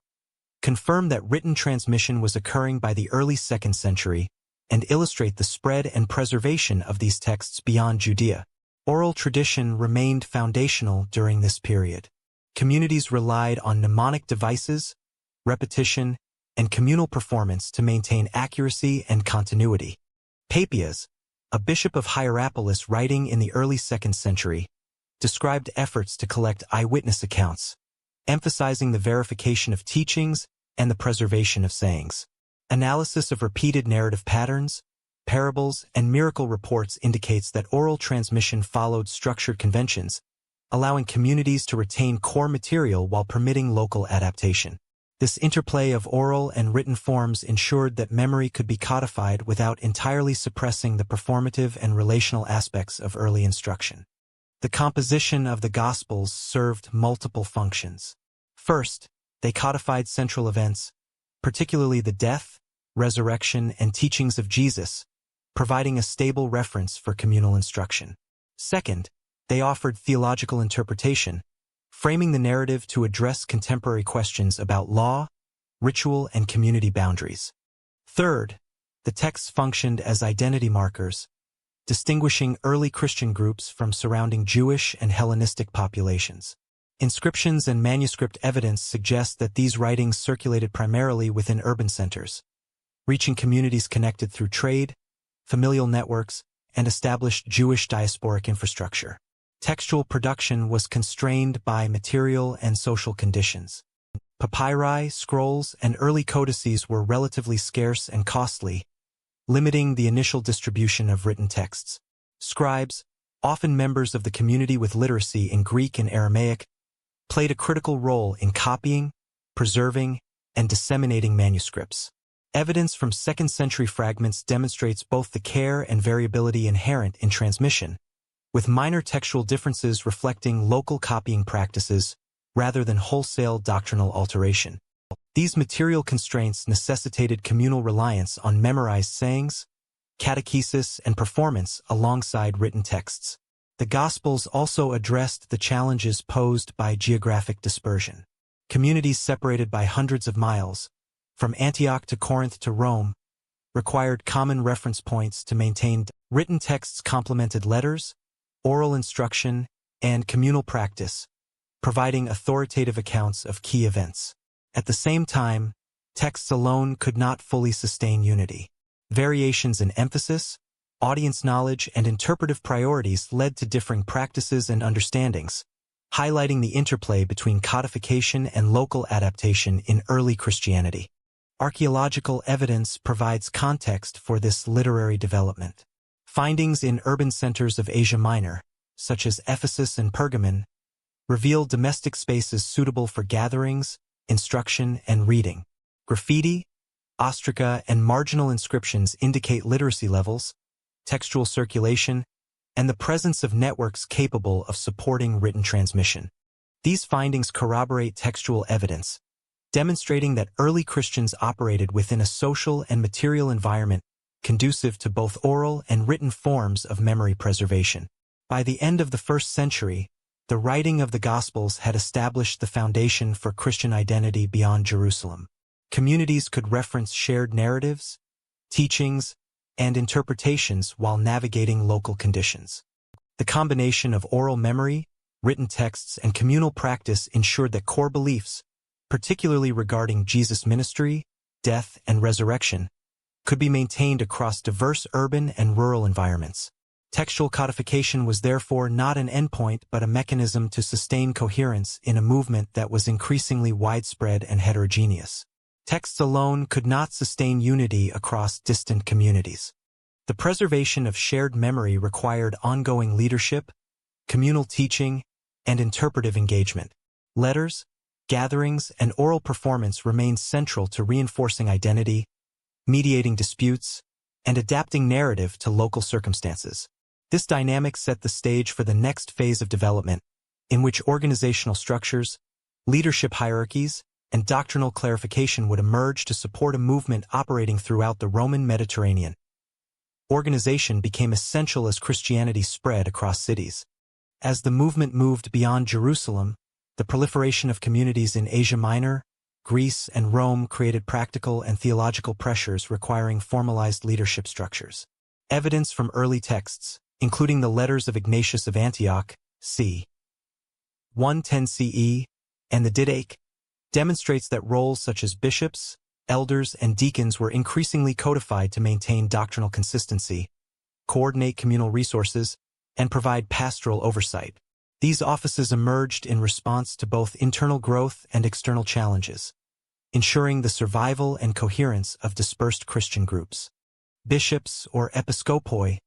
confirm that written transmission was occurring by the early 2nd century and illustrate the spread and preservation of these texts beyond Judea. Oral tradition remained foundational during this period. Communities relied on mnemonic devices, repetition, and communal performance to maintain accuracy and continuity. Papias, a bishop of Hierapolis writing in the early 2nd century, described efforts to collect eyewitness accounts, emphasizing the verification of teachings and the preservation of sayings. Analysis of repeated narrative patterns, parables, and miracle reports indicates that oral transmission followed structured conventions, allowing communities to retain core material while permitting local adaptation. This interplay of oral and written forms ensured that memory could be codified without entirely suppressing the performative and relational aspects of early instruction. The composition of the Gospels served multiple functions. First, they codified central events, particularly the death, resurrection, and teachings of Jesus, providing a stable reference for communal instruction. Second, they offered theological interpretation, framing the narrative to address contemporary questions about law, ritual, and community boundaries. Third, the texts functioned as identity markers, distinguishing early Christian groups from surrounding Jewish and Hellenistic populations. Inscriptions and manuscript evidence suggest that these writings circulated primarily within urban centers, reaching communities connected through trade, familial networks, and established Jewish diasporic infrastructure. Textual production was constrained by material and social conditions. Papyri, scrolls, and early codices were relatively scarce and costly, limiting the initial distribution of written texts. Scribes, often members of the community with literacy in Greek and Aramaic, played a critical role in copying, preserving, and disseminating manuscripts. Evidence from 2nd century fragments demonstrates both the care and variability inherent in transmission, with minor textual differences reflecting local copying practices rather than wholesale doctrinal alteration. These material constraints necessitated communal reliance on memorized sayings, catechesis, and performance alongside written texts. The Gospels also addressed the challenges posed by geographic dispersion. Communities separated by hundreds of miles, from Antioch to Corinth to Rome, required common reference points to maintain. Written texts complemented letters, oral instruction, and communal practice, providing authoritative accounts of key events. At the same time, texts alone could not fully sustain unity. Variations in emphasis, audience knowledge, and interpretive priorities led to differing practices and understandings, highlighting the interplay between codification and local adaptation in early Christianity. Archaeological evidence provides context for this literary development. Findings in urban centers of Asia Minor, such as Ephesus and Pergamon, reveal domestic spaces suitable for gatherings, instruction, and reading. Graffiti, ostraca, and marginal inscriptions indicate literacy levels, textual circulation, and the presence of networks capable of supporting written transmission. These findings corroborate textual evidence, demonstrating that early Christians operated within a social and material environment conducive to both oral and written forms of memory preservation. By the end of the 1st century, the writing of the Gospels had established the foundation for Christian identity beyond Jerusalem. Communities could reference shared narratives, teachings, and interpretations while navigating local conditions. The combination of oral memory, written texts, and communal practice ensured that core beliefs, particularly regarding Jesus' ministry, death, and resurrection, could be maintained across diverse urban and rural environments. Textual codification was therefore not an endpoint but a mechanism to sustain coherence in a movement that was increasingly widespread and heterogeneous. Texts alone could not sustain unity across distant communities. The preservation of shared memory required ongoing leadership, communal teaching, and interpretive engagement. Letters, gatherings, and oral performance remained central to reinforcing identity, mediating disputes, and adapting narrative to local circumstances. This dynamic set the stage for the next phase of development, in which organizational structures, leadership hierarchies, and doctrinal clarification would emerge to support a movement operating throughout the Roman Mediterranean. Organization became essential as Christianity spread across cities. As the movement moved beyond Jerusalem, the proliferation of communities in Asia Minor, Greece, and Rome created practical and theological pressures requiring formalized leadership structures. Evidence from early texts, including the letters of Ignatius of Antioch, c. 110 CE, and the Didache, demonstrates that roles such as bishops, elders, and deacons were increasingly codified to maintain doctrinal consistency, coordinate communal resources, and provide pastoral oversight. These offices emerged in response to both internal growth and external challenges, ensuring the survival and coherence of dispersed Christian groups. Bishops, or episkopoi,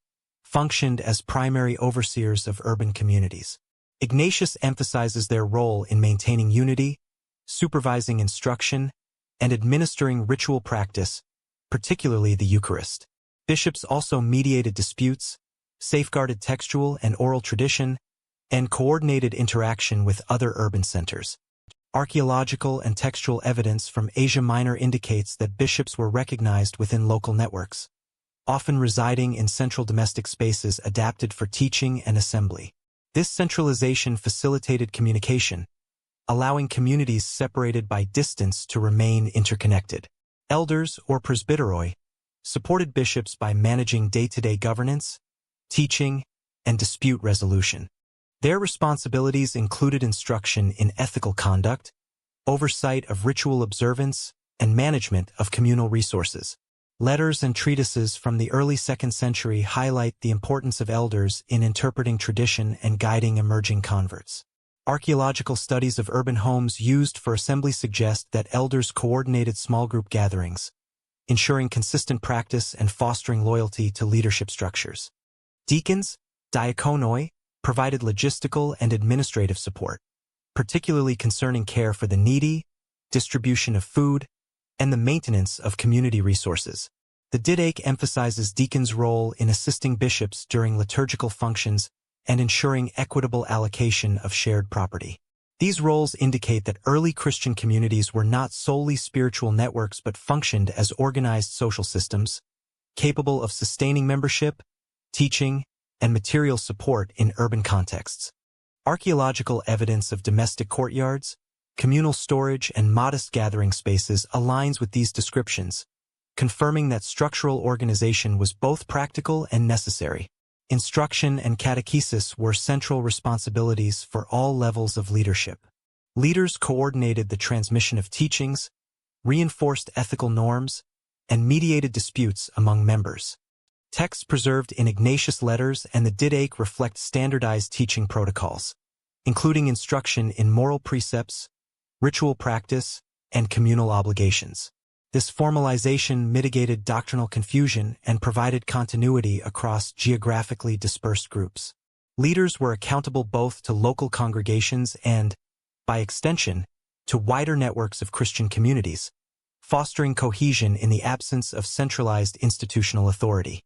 functioned as primary overseers of urban communities. Ignatius emphasizes their role in maintaining unity, supervising instruction, and administering ritual practice, particularly the Eucharist. Bishops also mediated disputes, safeguarded textual and oral tradition, and coordinated interaction with other urban centers. Archaeological and textual evidence from Asia Minor indicates that bishops were recognized within local networks, often residing in central domestic spaces adapted for teaching and assembly. This centralization facilitated communication, allowing communities separated by distance to remain interconnected. Elders, or presbyteroi, supported bishops by managing day-to-day governance, teaching, and dispute resolution. Their responsibilities included instruction in ethical conduct, oversight of ritual observance, and management of communal resources. Letters and treatises from the early 2nd century highlight the importance of elders in interpreting tradition and guiding emerging converts. Archaeological studies of urban homes used for assembly suggest that elders coordinated small group gatherings, ensuring consistent practice and fostering loyalty to leadership structures. Deacons, diakonoi, provided logistical and administrative support, particularly concerning care for the needy, distribution of food, and the maintenance of community resources. The Didache emphasizes deacons' role in assisting bishops during liturgical functions and ensuring equitable allocation of shared property. These roles indicate that early Christian communities were not solely spiritual networks but functioned as organized social systems, capable of sustaining membership, teaching, and material support in urban contexts. Archaeological evidence of domestic courtyards, communal storage, and modest gathering spaces aligns with these descriptions, confirming that structural organization was both practical and necessary. Instruction and catechesis were central responsibilities for all levels of leadership. Leaders coordinated the transmission of teachings, reinforced ethical norms, and mediated disputes among members. Texts preserved in Ignatius' letters and the Didache reflect standardized teaching protocols, including instruction in moral precepts, ritual practice, and communal obligations. This formalization mitigated doctrinal confusion and provided continuity across geographically dispersed groups. Leaders were accountable both to local congregations and, by extension, to wider networks of Christian communities, fostering cohesion in the absence of centralized institutional authority.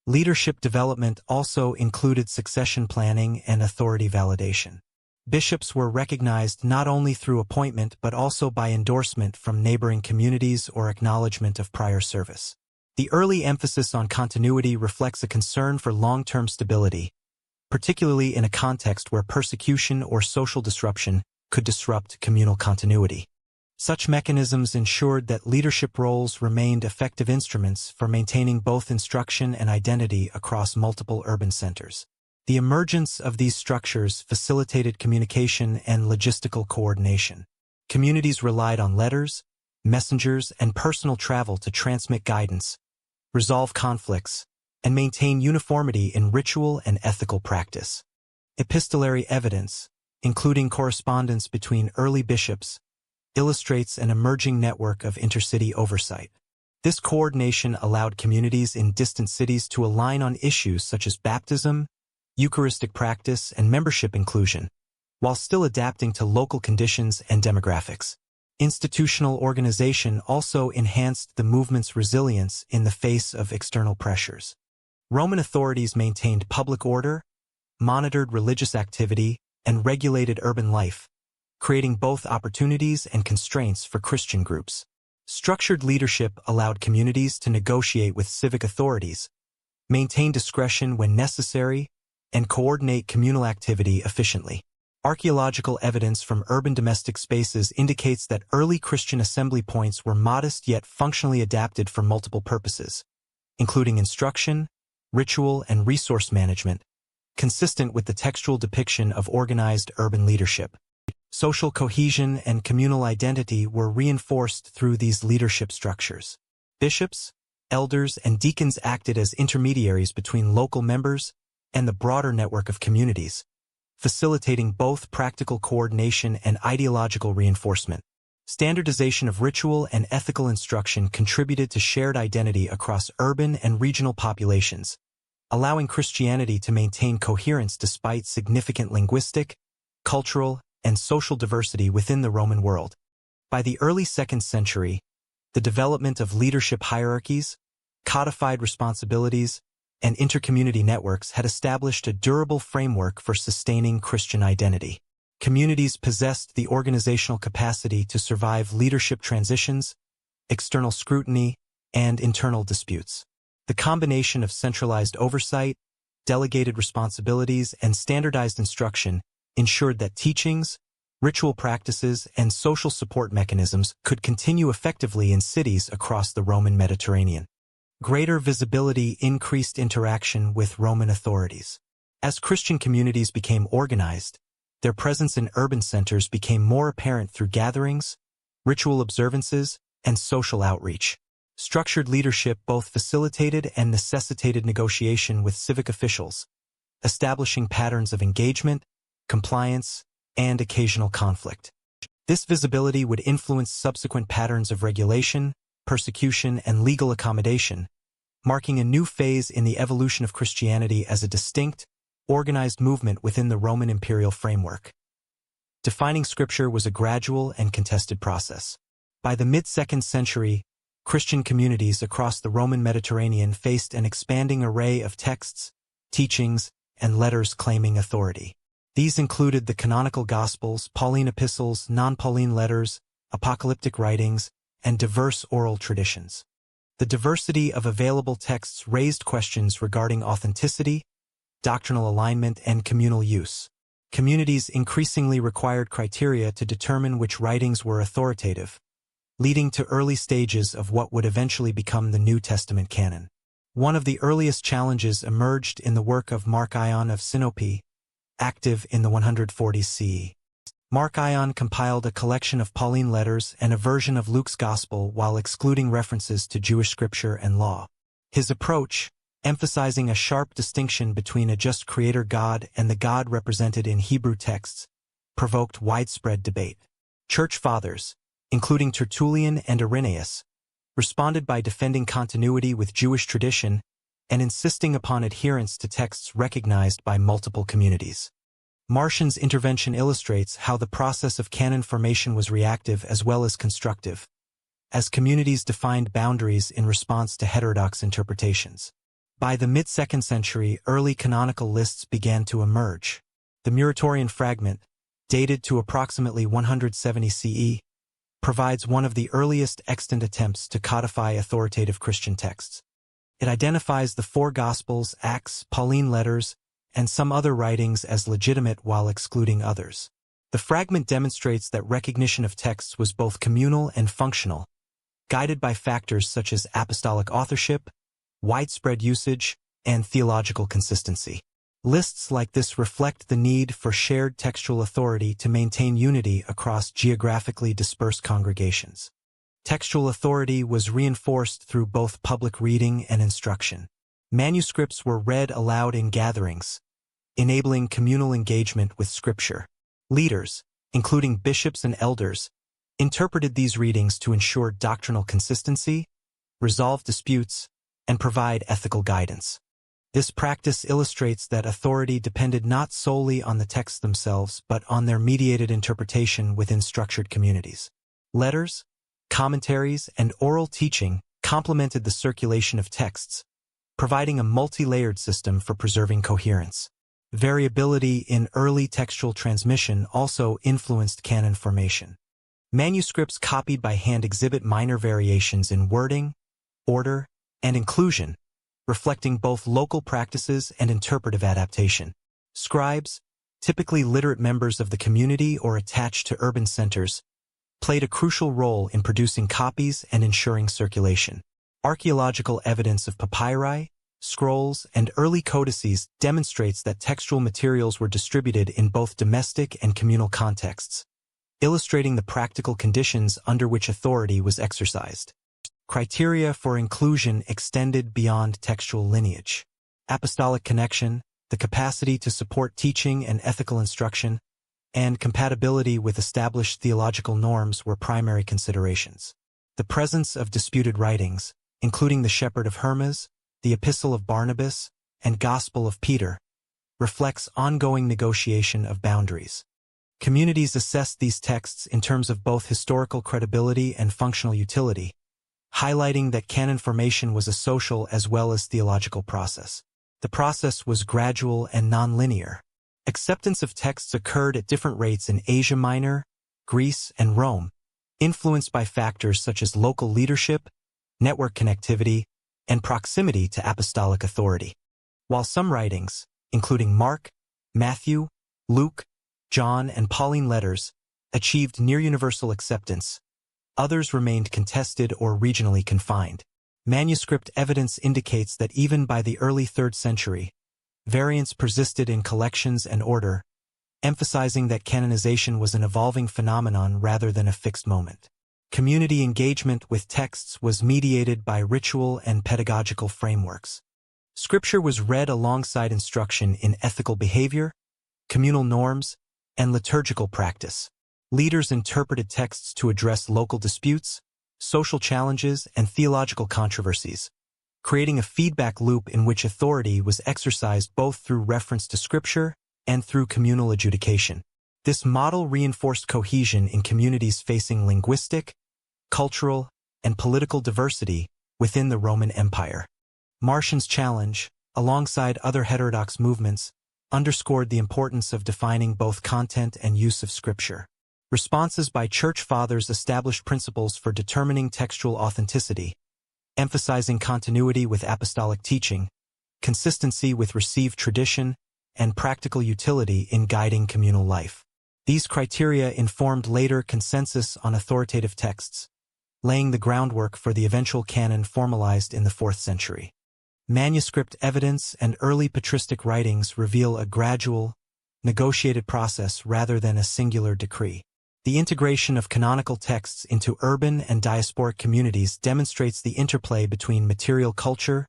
Leadership development also included succession planning and authority validation. Bishops were recognized not only through appointment but also by endorsement from neighboring communities or acknowledgement of prior service. The early emphasis on continuity reflects a concern for long-term stability, particularly in a context where persecution or social disruption could disrupt communal continuity. Such mechanisms ensured that leadership roles remained effective instruments for maintaining both instruction and identity across multiple urban centers. The emergence of these structures facilitated communication and logistical coordination. Communities relied on letters, messengers, and personal travel to transmit guidance, resolve conflicts, and maintain uniformity in ritual and ethical practice. Epistolary evidence, including correspondence between early bishops, illustrates an emerging network of intercity oversight. This coordination allowed communities in distant cities to align on issues such as baptism, Eucharistic practice, and membership inclusion, while still adapting to local conditions and demographics. Institutional organization also enhanced the movement's resilience in the face of external pressures. Roman authorities maintained public order, monitored religious activity, and regulated urban life, creating both opportunities and constraints for Christian groups. Structured leadership allowed communities to negotiate with civic authorities, maintain discretion when necessary, and coordinate communal activity efficiently. Archaeological evidence from urban domestic spaces indicates that early Christian assembly points were modest yet functionally adapted for multiple purposes, including instruction, ritual, and resource management, consistent with the textual depiction of organized urban leadership. Social cohesion and communal identity were reinforced through these leadership structures. Bishops, elders, and deacons acted as intermediaries between local members and the broader network of communities, facilitating both practical coordination and ideological reinforcement. Standardization of ritual and ethical instruction contributed to shared identity across urban and regional populations, allowing Christianity to maintain coherence despite significant linguistic, cultural, and social diversity within the Roman world. By the early 2nd century, the development of leadership hierarchies, codified responsibilities, and intercommunity networks had established a durable framework for sustaining Christian identity. Communities possessed the organizational capacity to survive leadership transitions, external scrutiny, and internal disputes. The combination of centralized oversight, delegated responsibilities, and standardized instruction ensured that teachings, ritual practices, and social support mechanisms could continue effectively in cities across the Roman Mediterranean. Greater visibility increased interaction with Roman authorities. As Christian communities became organized, their presence in urban centers became more apparent through gatherings, ritual observances, and social outreach. Structured leadership both facilitated and necessitated negotiation with civic officials, establishing patterns of engagement, compliance, and occasional conflict. This visibility would influence subsequent patterns of regulation, persecution, and legal accommodation, marking a new phase in the evolution of Christianity as a distinct, organized movement within the Roman imperial framework. Defining Scripture was a gradual and contested process. By the mid-2nd century, Christian communities across the Roman Mediterranean faced an expanding array of texts, teachings, and letters claiming authority. These included the canonical Gospels, Pauline epistles, non-Pauline letters, apocalyptic writings, and diverse oral traditions. The diversity of available texts raised questions regarding authenticity, doctrinal alignment, and communal use. Communities increasingly required criteria to determine which writings were authoritative, leading to early stages of what would eventually become the New Testament canon. One of the earliest challenges emerged in the work of Mark Ion of Sinope, active in the 140s CE. Mark Ion compiled a collection of Pauline letters and a version of Luke's Gospel while excluding references to Jewish scripture and law. His approach, emphasizing a sharp distinction between a just creator God and the God represented in Hebrew texts, provoked widespread debate. Church fathers, including Tertullian and Irenaeus, responded by defending continuity with Jewish tradition and insisting upon adherence to texts recognized by multiple communities. Martian's intervention illustrates how the process of canon formation was reactive as well as constructive, as communities defined boundaries in response to heterodox interpretations. By the mid-2nd century, early canonical lists began to emerge. The Muratorian fragment, dated to approximately 170 CE, provides one of the earliest extant attempts to codify authoritative Christian texts. It identifies the four Gospels, Acts, Pauline letters, and some other writings as legitimate while excluding others. The fragment demonstrates that recognition of texts was both communal and functional, guided by factors such as apostolic authorship, widespread usage, and theological consistency. Lists like this reflect the need for shared textual authority to maintain unity across geographically dispersed congregations. Textual authority was reinforced through both public reading and instruction. Manuscripts were read aloud in gatherings, enabling communal engagement with Scripture. Leaders, including bishops and elders, interpreted these readings to ensure doctrinal consistency, resolve disputes, and provide ethical guidance. This practice illustrates that authority depended not solely on the texts themselves but on their mediated interpretation within structured communities. Letters, commentaries, and oral teaching complemented the circulation of texts, providing a multi-layered system for preserving coherence. Variability in early textual transmission also influenced canon formation. Manuscripts copied by hand exhibit minor variations in wording, order, and inclusion, reflecting both local practices and interpretive adaptation. Scribes, typically literate members of the community or attached to urban centers, played a crucial role in producing copies and ensuring circulation. Archaeological evidence of papyri, scrolls, and early codices demonstrates that textual materials were distributed in both domestic and communal contexts, illustrating the practical conditions under which authority was exercised. Criteria for inclusion extended beyond textual lineage. Apostolic connection, the capacity to support teaching and ethical instruction, and compatibility with established theological norms were primary considerations. The presence of disputed writings, including the Shepherd of Hermas, the Epistle of Barnabas, and Gospel of Peter, reflects ongoing negotiation of boundaries. Communities assessed these texts in terms of both historical credibility and functional utility, highlighting that canon formation was a social as well as theological process. The process was gradual and non-linear. Acceptance of texts occurred at different rates in Asia Minor, Greece, and Rome, influenced by factors such as local leadership, network connectivity, and proximity to apostolic authority. While some writings, including Mark, Matthew, Luke, John, and Pauline letters, achieved near-universal acceptance, others remained contested or regionally confined. Manuscript evidence indicates that even by the early 3rd century, variants persisted in collections and order, emphasizing that canonization was an evolving phenomenon rather than a fixed moment. Community engagement with texts was mediated by ritual and pedagogical frameworks. Scripture was read alongside instruction in ethical behavior, communal norms, and liturgical practice. Leaders interpreted texts to address local disputes, social challenges, and theological controversies, creating a feedback loop in which authority was exercised both through reference to Scripture and through communal adjudication. This model reinforced cohesion in communities facing linguistic, cultural, and political diversity within the Roman Empire. Martian's challenge, alongside other heterodox movements, underscored the importance of defining both content and use of Scripture. Responses by Church Fathers established principles for determining textual authenticity, emphasizing continuity with apostolic teaching, consistency with received tradition, and practical utility in guiding communal life. These criteria informed later consensus on authoritative texts, laying the groundwork for the eventual canon formalized in the 4th century. Manuscript evidence and early patristic writings reveal a gradual, negotiated process rather than a singular decree. The integration of canonical texts into urban and diasporic communities demonstrates the interplay between material culture,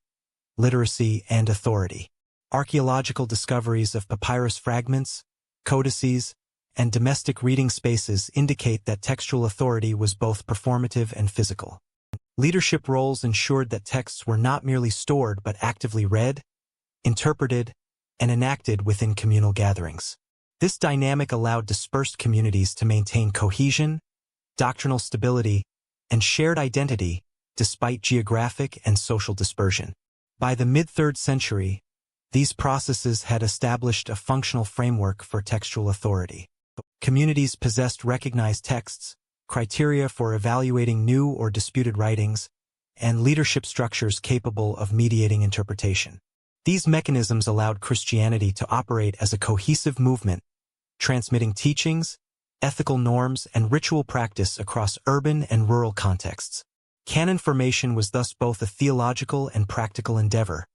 literacy, and authority. Archaeological discoveries of papyrus fragments, codices, and domestic reading spaces indicate that textual authority was both performative and physical. Leadership roles ensured that texts were not merely stored but actively read, interpreted, and enacted within communal gatherings. This dynamic allowed dispersed communities to maintain cohesion, doctrinal stability, and shared identity despite geographic and social dispersion. By the mid-3rd century, these processes had established a functional framework for textual authority. Communities possessed recognized texts, criteria for evaluating new or disputed writings, and leadership structures capable of mediating interpretation. These mechanisms allowed Christianity to operate as a cohesive movement, transmitting teachings, ethical norms, and ritual practice across urban and rural contexts. Canon formation was thus both a theological and practical endeavor,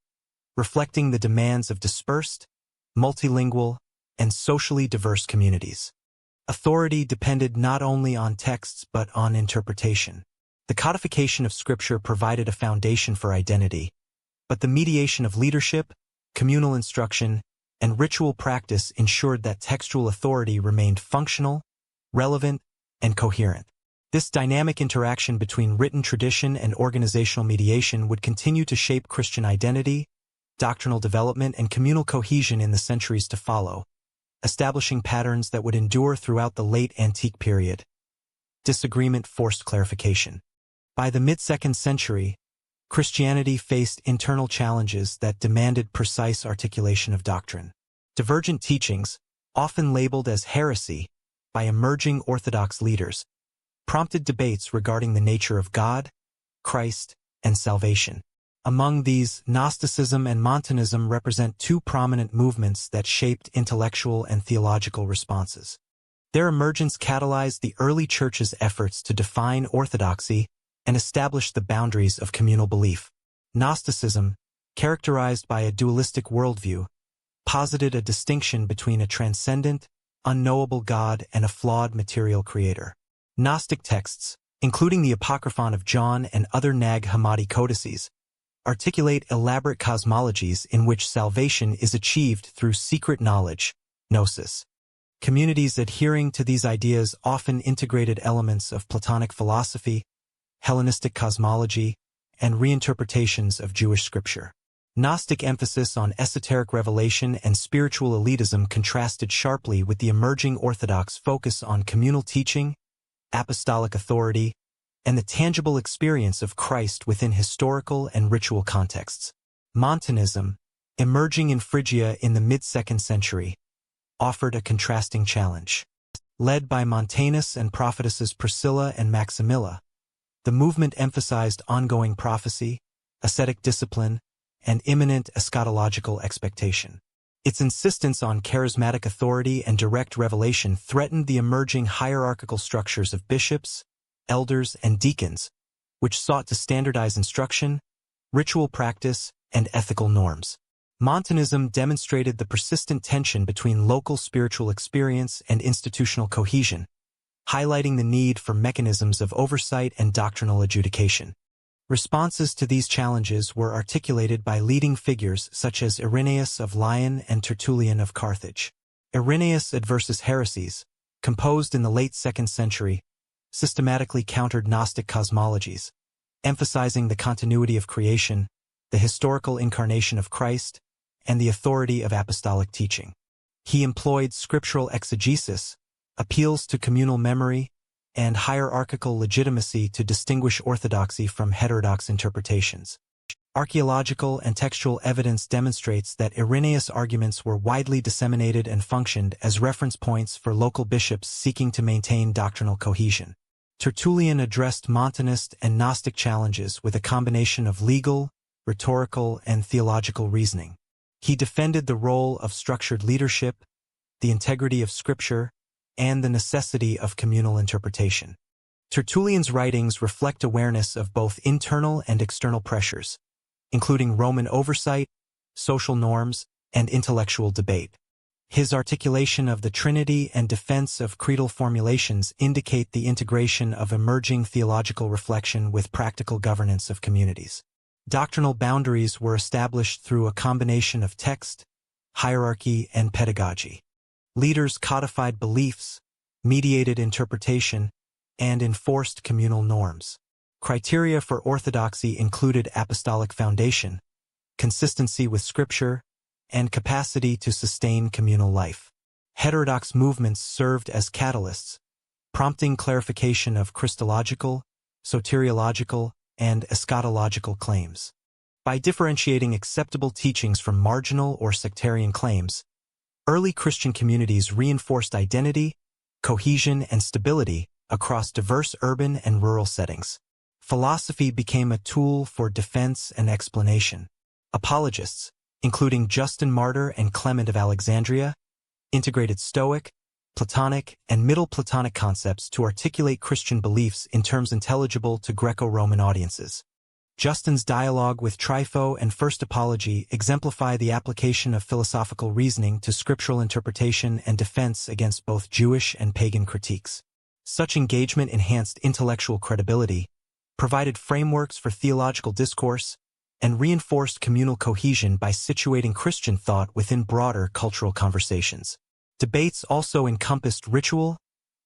reflecting the demands of dispersed, multilingual, and socially diverse communities. Authority depended not only on texts but on interpretation. The codification of Scripture provided a foundation for identity, but the mediation of leadership, communal instruction, and ritual practice ensured that textual authority remained functional, relevant, and coherent. This dynamic interaction between written tradition and organizational mediation would continue to shape Christian identity, doctrinal development, and communal cohesion in the centuries to follow, establishing patterns that would endure throughout the late antique period. Disagreement forced clarification. By the mid-2nd century, Christianity faced internal challenges that demanded precise articulation of doctrine. Divergent teachings, often labeled as heresy by emerging Orthodox leaders, prompted debates regarding the nature of God, Christ, and salvation. Among these, Gnosticism and Montanism represent two prominent movements that shaped intellectual and theological responses. Their emergence catalyzed the early Church's efforts to define orthodoxy and establish the boundaries of communal belief. Gnosticism, characterized by a dualistic worldview, posited a distinction between a transcendent, unknowable God and a flawed material creator. Gnostic texts, including the Apocryphon of John and other Nag Hammadi codices, articulate elaborate cosmologies in which salvation is achieved through secret knowledge, gnosis. Communities adhering to these ideas often integrated elements of Platonic philosophy, Hellenistic cosmology, and reinterpretations of Jewish scripture. Gnostic emphasis on esoteric revelation and spiritual elitism contrasted sharply with the emerging Orthodox focus on communal teaching, apostolic authority, and the tangible experience of Christ within historical and ritual contexts. Montanism, emerging in Phrygia in the mid-2nd century, offered a contrasting challenge. Led by Montanus and prophetesses Priscilla and Maximilla, the movement emphasized ongoing prophecy, ascetic discipline, and imminent eschatological expectation. Its insistence on charismatic authority and direct revelation threatened the emerging hierarchical structures of bishops, elders, and deacons, which sought to standardize instruction, ritual practice, and ethical norms. Montanism demonstrated the persistent tension between local spiritual experience and institutional cohesion, highlighting the need for mechanisms of oversight and doctrinal adjudication. Responses to these challenges were articulated by leading figures such as Irenaeus of Lyon and Tertullian of Carthage. Irenaeus' Adversus Heresies, composed in the late 2nd century, systematically countered Gnostic cosmologies, emphasizing the continuity of creation, the historical incarnation of Christ, and the authority of apostolic teaching. He employed scriptural exegesis, appeals to communal memory, and hierarchical legitimacy to distinguish orthodoxy from heterodox interpretations. Archaeological and textual evidence demonstrates that Irenaeus' arguments were widely disseminated and functioned as reference points for local bishops seeking to maintain doctrinal cohesion. Tertullian addressed Montanist and Gnostic challenges with a combination of legal, rhetorical, and theological reasoning. He defended the role of structured leadership, the integrity of Scripture, and the necessity of communal interpretation. Tertullian's writings reflect awareness of both internal and external pressures, including Roman oversight, social norms, and intellectual debate. His articulation of the Trinity and defense of creedal formulations indicate the integration of emerging theological reflection with practical governance of communities. Doctrinal boundaries were established through a combination of text, hierarchy, and pedagogy. Leaders codified beliefs, mediated interpretation, and enforced communal norms. Criteria for orthodoxy included apostolic foundation, consistency with Scripture, and capacity to sustain communal life. Heterodox movements served as catalysts, prompting clarification of Christological, soteriological, and eschatological claims. By differentiating acceptable teachings from marginal or sectarian claims, early Christian communities reinforced identity, cohesion, and stability across diverse urban and rural settings. Philosophy became a tool for defense and explanation. Apologists, including Justin Martyr and Clement of Alexandria, integrated Stoic, Platonic, and Middle Platonic concepts to articulate Christian beliefs in terms intelligible to Greco-Roman audiences. Justin's dialogue with Trypho and First Apology exemplify the application of philosophical reasoning to scriptural interpretation and defense against both Jewish and pagan critiques. Such engagement enhanced intellectual credibility, provided frameworks for theological discourse, and reinforced communal cohesion by situating Christian thought within broader cultural conversations. Debates also encompassed ritual,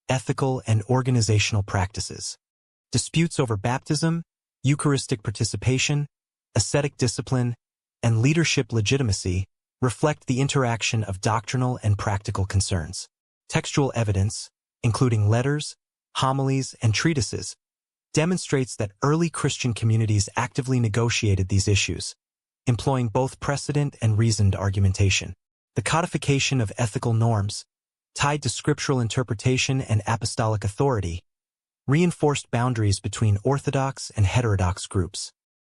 ethical, and organizational practices. Disputes over baptism, Eucharistic participation, ascetic discipline, and leadership legitimacy reflect the interaction of doctrinal and practical concerns. Textual evidence, including letters, homilies, and treatises, demonstrates that early Christian communities actively negotiated these issues, employing both precedent and reasoned argumentation. The codification of ethical norms, tied to scriptural interpretation and apostolic authority, reinforced boundaries between orthodox and heterodox groups.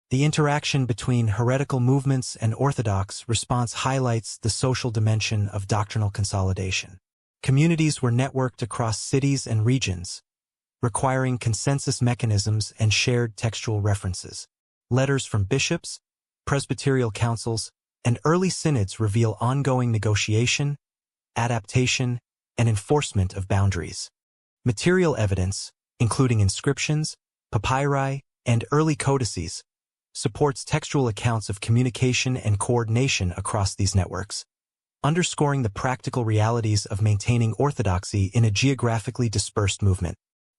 The interaction between heretical movements and orthodox response highlights the social dimension of doctrinal consolidation. Communities were networked across cities and regions, requiring consensus mechanisms and shared textual references. Letters from bishops, presbyterial councils, and early synods reveal ongoing negotiation, adaptation, and enforcement of boundaries. Material evidence, including inscriptions, papyri, and early codices, supports textual accounts of communication and coordination across these networks, underscoring the practical realities of maintaining orthodoxy in a geographically dispersed movement.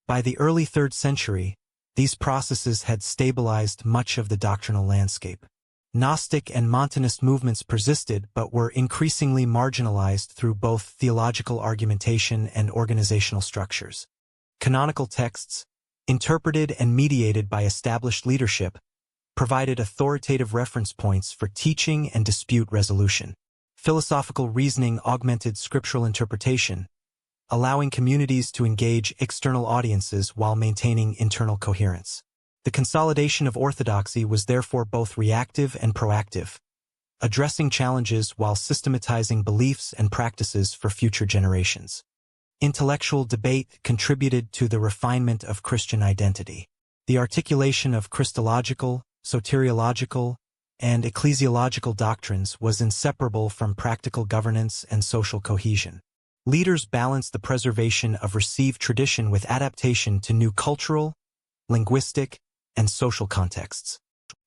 By the early 3rd century, these processes had stabilized much of the doctrinal landscape. Gnostic and Montanist movements persisted but were increasingly marginalized through both theological argumentation and organizational structures. Canonical texts, interpreted and mediated by established leadership, provided authoritative reference points for teaching and dispute resolution. Philosophical reasoning augmented scriptural interpretation, allowing communities to engage external audiences while maintaining internal coherence. The consolidation of orthodoxy was therefore both reactive and proactive, addressing challenges while systematizing beliefs and practices for future generations. Intellectual debate contributed to the refinement of Christian identity. The articulation of Christological, soteriological, and ecclesiological doctrines was inseparable from practical governance and social cohesion. Leaders balanced the preservation of received tradition with adaptation to new cultural, linguistic, and social contexts.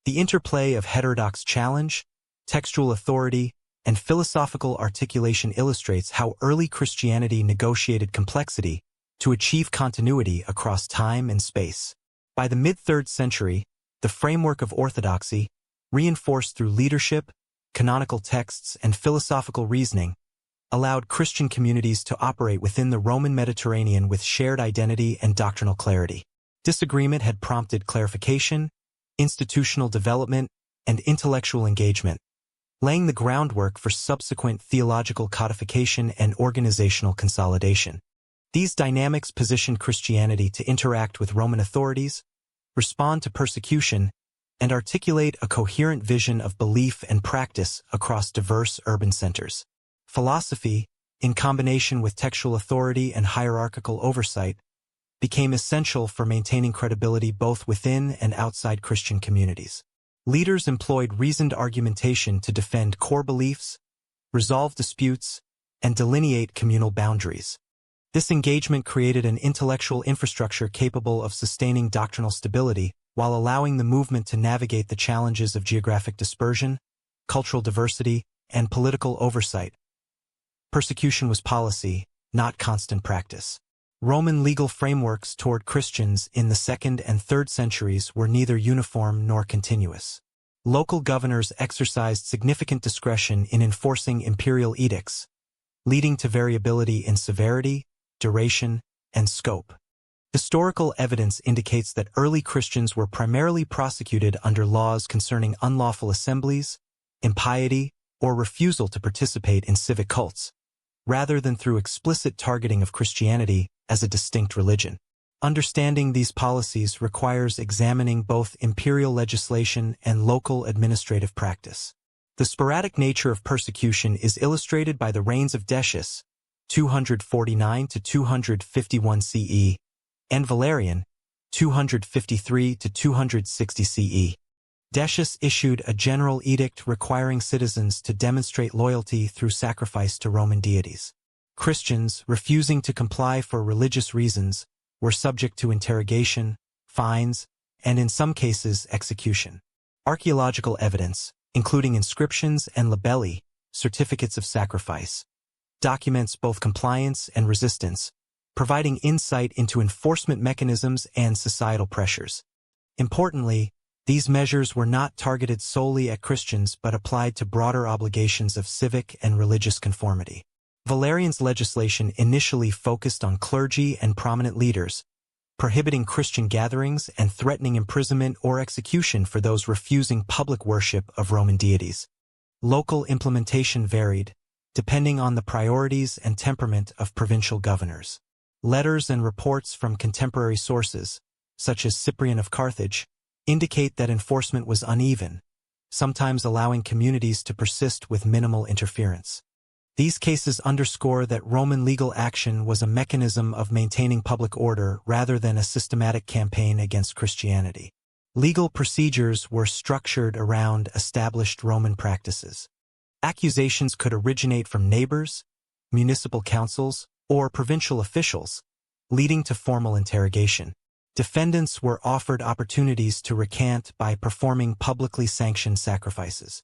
The interplay of heterodox challenge, textual authority, and philosophical articulation illustrates how early Christianity negotiated complexity to achieve continuity across time and space. By the mid-3rd century, the framework of orthodoxy, reinforced through leadership, canonical texts, and philosophical reasoning, allowed Christian communities to operate within the Roman Mediterranean with shared identity and doctrinal clarity. Disagreement had prompted clarification, institutional development, and intellectual engagement, laying the groundwork for subsequent theological codification and organizational consolidation. These dynamics positioned Christianity to interact with Roman authorities, respond to persecution, and articulate a coherent vision of belief and practice across diverse urban centers. Philosophy, in combination with textual authority and hierarchical oversight, became essential for maintaining credibility both within and outside Christian communities. Leaders employed reasoned argumentation to defend core beliefs, resolve disputes, and delineate communal boundaries. This engagement created an intellectual infrastructure capable of sustaining doctrinal stability while allowing the movement to navigate the challenges of geographic dispersion, cultural diversity, and political oversight. Persecution was policy, not constant practice. Roman legal frameworks toward Christians in the 2nd and 3rd centuries were neither uniform nor continuous. Local governors exercised significant discretion in enforcing imperial edicts, leading to variability in severity, duration, and scope. Historical evidence indicates that early Christians were primarily prosecuted under laws concerning unlawful assemblies, impiety, or refusal to participate in civic cults, rather than through explicit targeting of Christianity as a distinct religion. Understanding these policies requires examining both imperial legislation and local administrative practice. The sporadic nature of persecution is illustrated by the reigns of Decius, 249 to 251 CE, and Valerian, 253 to 260 CE. Decius issued a general edict requiring citizens to demonstrate loyalty through sacrifice to Roman deities. Christians, refusing to comply for religious reasons, were subject to interrogation, fines, and in some cases execution. Archaeological evidence, including inscriptions and labelli, certificates of sacrifice, documents both compliance and resistance, providing insight into enforcement mechanisms and societal pressures. Importantly, these measures were not targeted solely at Christians but applied to broader obligations of civic and religious conformity. Valerian's legislation initially focused on clergy and prominent leaders, prohibiting Christian gatherings and threatening imprisonment or execution for those refusing public worship of Roman deities. Local implementation varied, depending on the priorities and temperament of provincial governors. Letters and reports from contemporary sources, such as Cyprian of Carthage, indicate that enforcement was uneven, sometimes allowing communities to persist with minimal interference. These cases underscore that Roman legal action was a mechanism of maintaining public order rather than a systematic campaign against Christianity. Legal procedures were structured around established Roman practices. Accusations could originate from neighbors, municipal councils, or provincial officials, leading to formal interrogation. Defendants were offered opportunities to recant by performing publicly sanctioned sacrifices.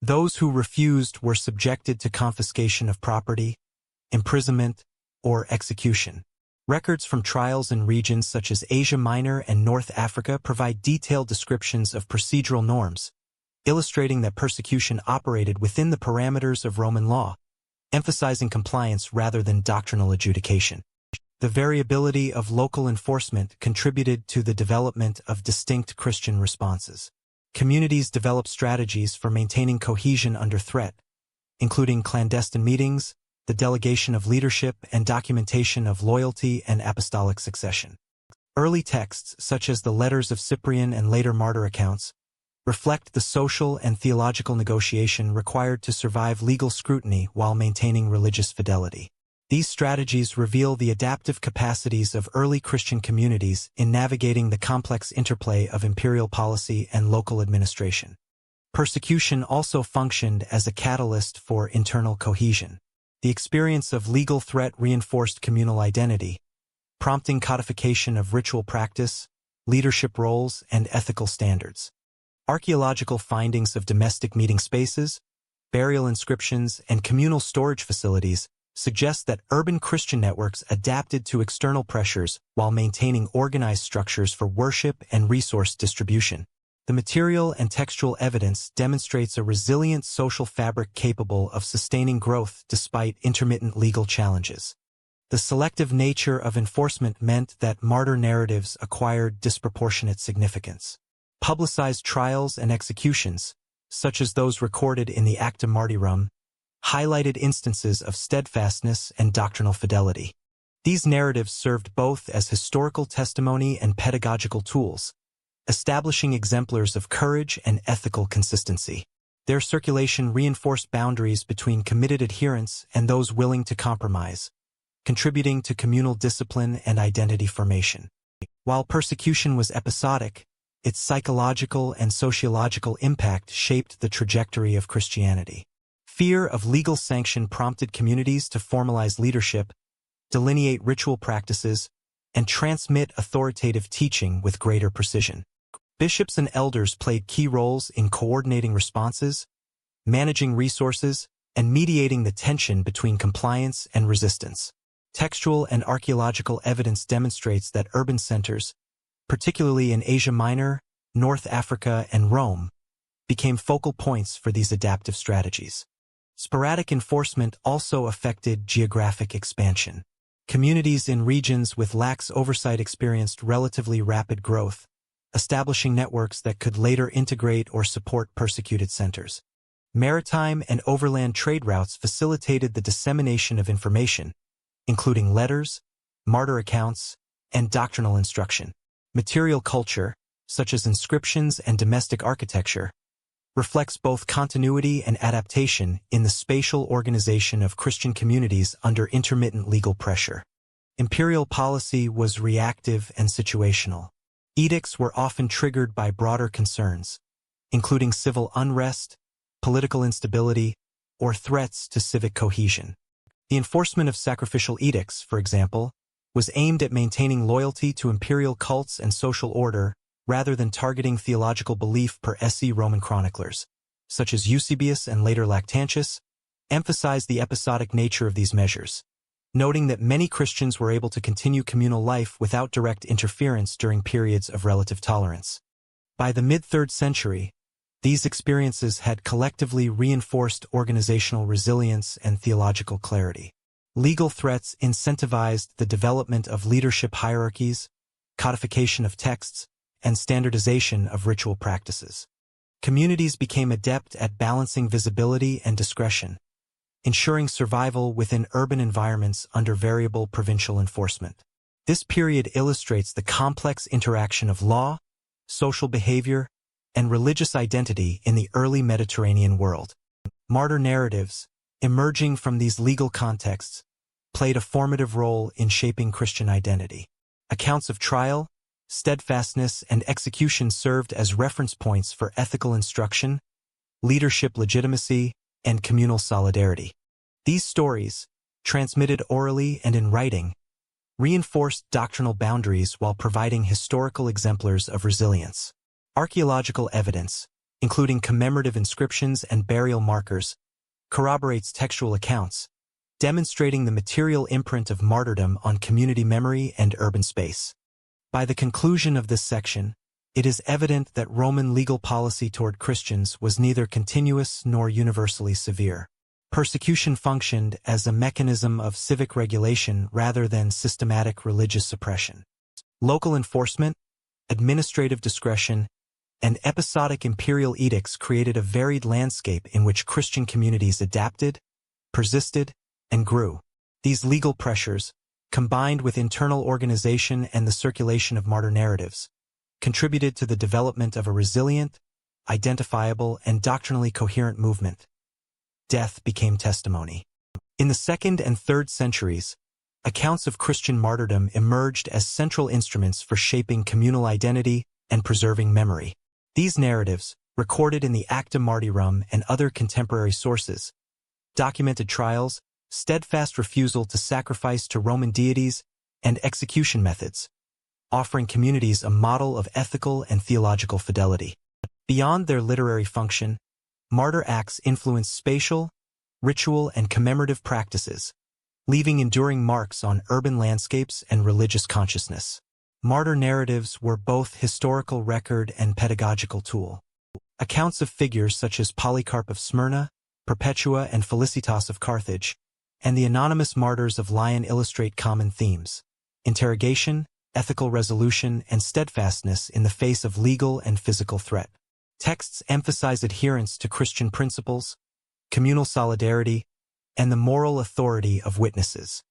Those who refused were subjected to confiscation of property, imprisonment, or execution. Records from trials in regions such as Asia Minor and North Africa provide detailed descriptions of procedural norms, illustrating that persecution operated within the parameters of Roman law, emphasizing compliance rather than doctrinal adjudication. The variability of local enforcement contributed to the development of distinct Christian responses. Communities developed strategies for maintaining cohesion under threat, including clandestine meetings, the delegation of leadership, and documentation of loyalty and apostolic succession. Early texts, such as the letters of Cyprian and later martyr accounts, reflect the social and theological negotiation required to survive legal scrutiny while maintaining religious fidelity. These strategies reveal the adaptive capacities of early Christian communities in navigating the complex interplay of imperial policy and local administration. Persecution also functioned as a catalyst for internal cohesion. The experience of legal threat reinforced communal identity, prompting codification of ritual practice, leadership roles, and ethical standards. Archaeological findings of domestic meeting spaces, burial inscriptions, and communal storage facilities suggest that urban Christian networks adapted to external pressures while maintaining organized structures for worship and resource distribution. The material and textual evidence demonstrates a resilient social fabric capable of sustaining growth despite intermittent legal challenges. The selective nature of enforcement meant that martyr narratives acquired disproportionate significance. Publicized trials and executions, such as those recorded in the Acta Martyrum, highlighted instances of steadfastness and doctrinal fidelity. These narratives served both as historical testimony and pedagogical tools, establishing exemplars of courage and ethical consistency. Their circulation reinforced boundaries between committed adherents and those willing to compromise, contributing to communal discipline and identity formation. While persecution was episodic, its psychological and sociological impact shaped the trajectory of Christianity. Fear of legal sanction prompted communities to formalize leadership, delineate ritual practices, and transmit authoritative teaching with greater precision. Bishops and elders played key roles in coordinating responses, managing resources, and mediating the tension between compliance and resistance. Textual and archaeological evidence demonstrates that urban centers, particularly in Asia Minor, North Africa, and Rome, became focal points for these adaptive strategies. Sporadic enforcement also affected geographic expansion. Communities in regions with lax oversight experienced relatively rapid growth, establishing networks that could later integrate or support persecuted centers. Maritime and overland trade routes facilitated the dissemination of information, including letters, martyr accounts, and doctrinal instruction. Material culture, such as inscriptions and domestic architecture, reflects both continuity and adaptation in the spatial organization of Christian communities under intermittent legal pressure. Imperial policy was reactive and situational. Edicts were often triggered by broader concerns, including civil unrest, political instability, or threats to civic cohesion. The enforcement of sacrificial edicts, for example, was aimed at maintaining loyalty to imperial cults and social order rather than targeting theological belief. Per se Roman chroniclers, such as Eusebius and later Lactantius, emphasized the episodic nature of these measures, noting that many Christians were able to continue communal life without direct interference during periods of relative tolerance. By the mid-3rd century, these experiences had collectively reinforced organizational resilience and theological clarity. Legal threats incentivized the development of leadership hierarchies, codification of texts, and standardization of ritual practices. Communities became adept at balancing visibility and discretion, ensuring survival within urban environments under variable provincial enforcement. This period illustrates the complex interaction of law, social behavior, and religious identity in the early Mediterranean world. Martyr narratives, emerging from these legal contexts, played a formative role in shaping Christian identity. Accounts of trial, steadfastness, and execution served as reference points for ethical instruction, leadership legitimacy, and communal solidarity. These stories, transmitted orally and in writing, reinforced doctrinal boundaries while providing historical exemplars of resilience. Archaeological evidence, including commemorative inscriptions and burial markers, corroborates textual accounts, demonstrating the material imprint of martyrdom on community memory and urban space. By the conclusion of this section, it is evident that Roman legal policy toward Christians was neither continuous nor universally severe. Persecution functioned as a mechanism of civic regulation rather than systematic religious suppression. Local enforcement, administrative discretion, and episodic imperial edicts created a varied landscape in which Christian communities adapted, persisted, and grew. These legal pressures, combined with internal organization and the circulation of martyr narratives, contributed to the development of a resilient, identifiable, and doctrinally coherent movement. Death became testimony. In the 2nd and 3rd centuries, accounts of Christian martyrdom emerged as central instruments for shaping communal identity and preserving memory. These narratives, recorded in the Acta Martyrum and other contemporary sources, documented trials, steadfast refusal to sacrifice to Roman deities, and execution methods, offering communities a model of ethical and theological fidelity. Beyond their literary function, martyr acts influenced spatial, ritual, and commemorative practices, leaving enduring marks on urban landscapes and religious consciousness. Martyr narratives were both historical record and pedagogical tool. Accounts of figures such as Polycarp of Smyrna, Perpetua and Felicitas of Carthage, and the anonymous martyrs of Lyon illustrate common themes: interrogation, ethical resolution, and steadfastness in the face of legal and physical threat. Texts emphasize adherence to Christian principles, communal solidarity, and the moral authority of witnesses.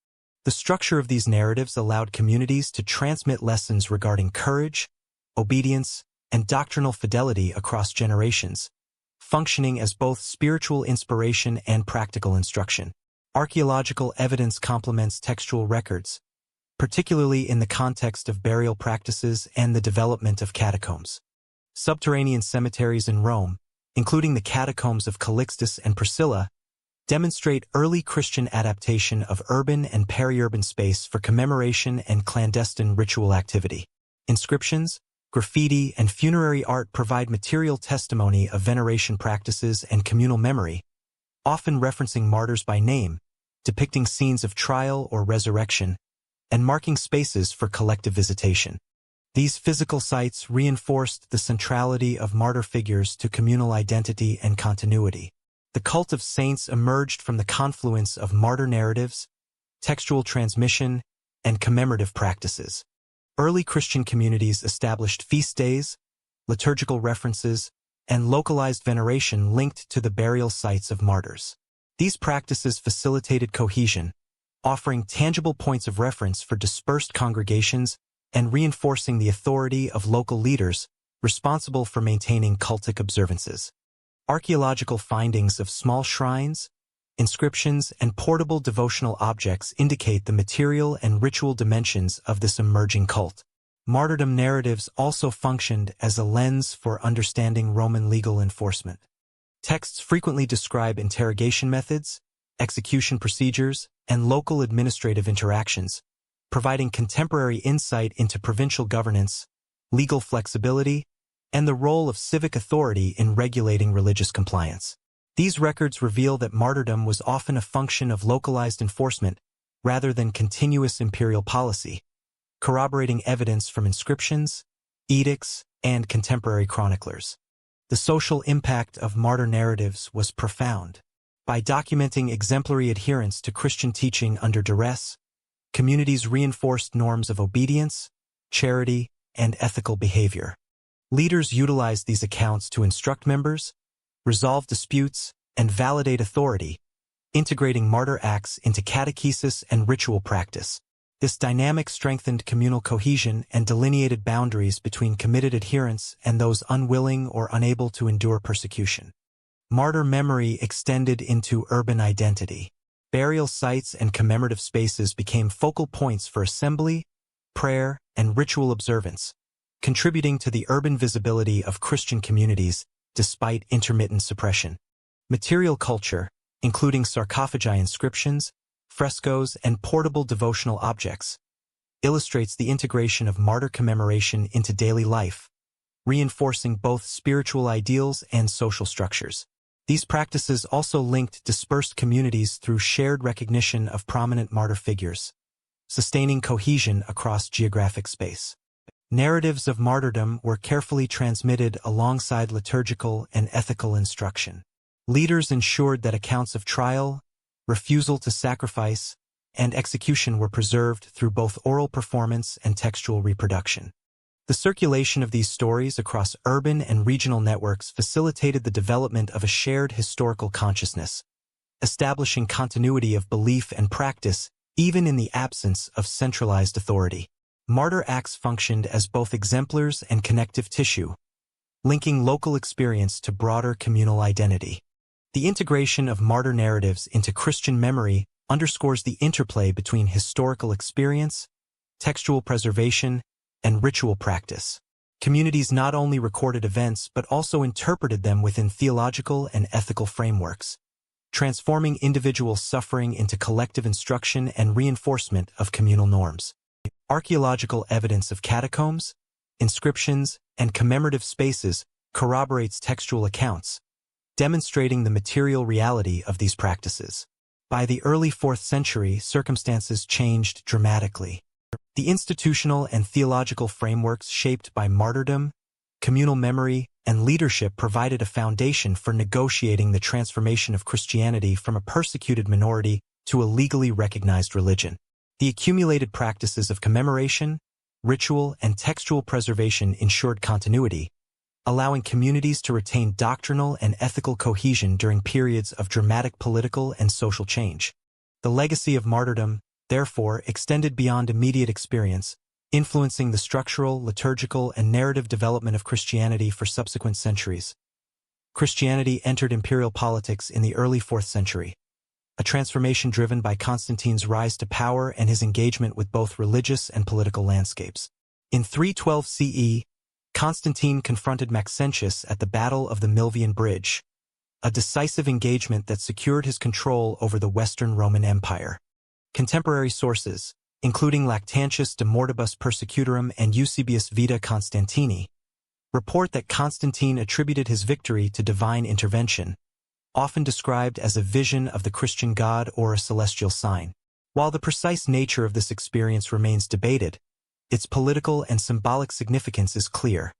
The structure of these narratives allowed communities to transmit lessons regarding courage, obedience, and doctrinal fidelity across generations, functioning as both spiritual inspiration and practical instruction. Archaeological evidence complements textual records, particularly in the context of burial practices and the development of catacombs. Subterranean cemeteries in Rome, including the catacombs of Calixtus and Priscilla, demonstrate early Christian adaptation of urban and peri-urban space for commemoration and clandestine ritual activity. Inscriptions, graffiti, and funerary art provide material testimony of veneration practices and communal memory, often referencing martyrs by name, depicting scenes of trial or resurrection, and marking spaces for collective visitation. These physical sites reinforced the centrality of martyr figures to communal identity and continuity. The cult of saints emerged from the confluence of martyr narratives, textual transmission, and commemorative practices. Early Christian communities established feast days, liturgical references, and localized veneration linked to the burial sites of martyrs. These practices facilitated cohesion, offering tangible points of reference for dispersed congregations and reinforcing the authority of local leaders responsible for maintaining cultic observances. Archaeological findings of small shrines, inscriptions, and portable devotional objects indicate the material and ritual dimensions of this emerging cult. Martyrdom narratives also functioned as a lens for understanding Roman legal enforcement. Texts frequently describe interrogation methods, execution procedures, and local administrative interactions, providing contemporary insight into provincial governance, legal flexibility, and the role of civic authority in regulating religious compliance. These records reveal that martyrdom was often a function of localized enforcement rather than continuous imperial policy, corroborating evidence from inscriptions, edicts, and contemporary chroniclers. The social impact of martyr narratives was profound. By documenting exemplary adherence to Christian teaching under duress, communities reinforced norms of obedience, charity, and ethical behavior. Leaders utilized these accounts to instruct members, resolve disputes, and validate authority, integrating martyr acts into catechesis and ritual practice. This dynamic strengthened communal cohesion and delineated boundaries between committed adherents and those unwilling or unable to endure persecution. Martyr memory extended into urban identity. Burial sites and commemorative spaces became focal points for assembly, prayer, and ritual observance, contributing to the urban visibility of Christian communities despite intermittent suppression. Material culture, including sarcophagi inscriptions, frescoes, and portable devotional objects, illustrates the integration of martyr commemoration into daily life, reinforcing both spiritual ideals and social structures. These practices also linked dispersed communities through shared recognition of prominent martyr figures, sustaining cohesion across geographic space. Narratives of martyrdom were carefully transmitted alongside liturgical and ethical instruction. Leaders ensured that accounts of trial, refusal to sacrifice, and execution were preserved through both oral performance and textual reproduction. The circulation of these stories across urban and regional networks facilitated the development of a shared historical consciousness, establishing continuity of belief and practice even in the absence of centralized authority. Martyr acts functioned as both exemplars and connective tissue, linking local experience to broader communal identity. The integration of martyr narratives into Christian memory underscores the interplay between historical experience, textual preservation, and ritual practice. Communities not only recorded events but also interpreted them within theological and ethical frameworks, transforming individual suffering into collective instruction and reinforcement of communal norms. Archaeological evidence of catacombs, inscriptions, and commemorative spaces corroborates textual accounts, demonstrating the material reality of these practices. By the early 4th century, circumstances changed dramatically. The institutional and theological frameworks shaped by martyrdom, communal memory, and leadership provided a foundation for negotiating the transformation of Christianity from a persecuted minority to a legally recognized religion. The accumulated practices of commemoration, ritual, and textual preservation ensured continuity, allowing communities to retain doctrinal and ethical cohesion during periods of dramatic political and social change. The legacy of martyrdom, therefore, extended beyond immediate experience, influencing the structural, liturgical, and narrative development of Christianity for subsequent centuries. Christianity entered imperial politics in the early 4th century, a transformation driven by Constantine's rise to power and his engagement with both religious and political landscapes. In 312 CE, Constantine confronted Maxentius at the Battle of the Milvian Bridge, a decisive engagement that secured his control over the Western Roman Empire. Contemporary sources, including Lactantius de Mortibus Persecutorum and Eusebius Vita Constantini, report that Constantine attributed his victory to divine intervention, often described as a vision of the Christian God or a celestial sign. While the precise nature of this experience remains debated, its political and symbolic significance is clear.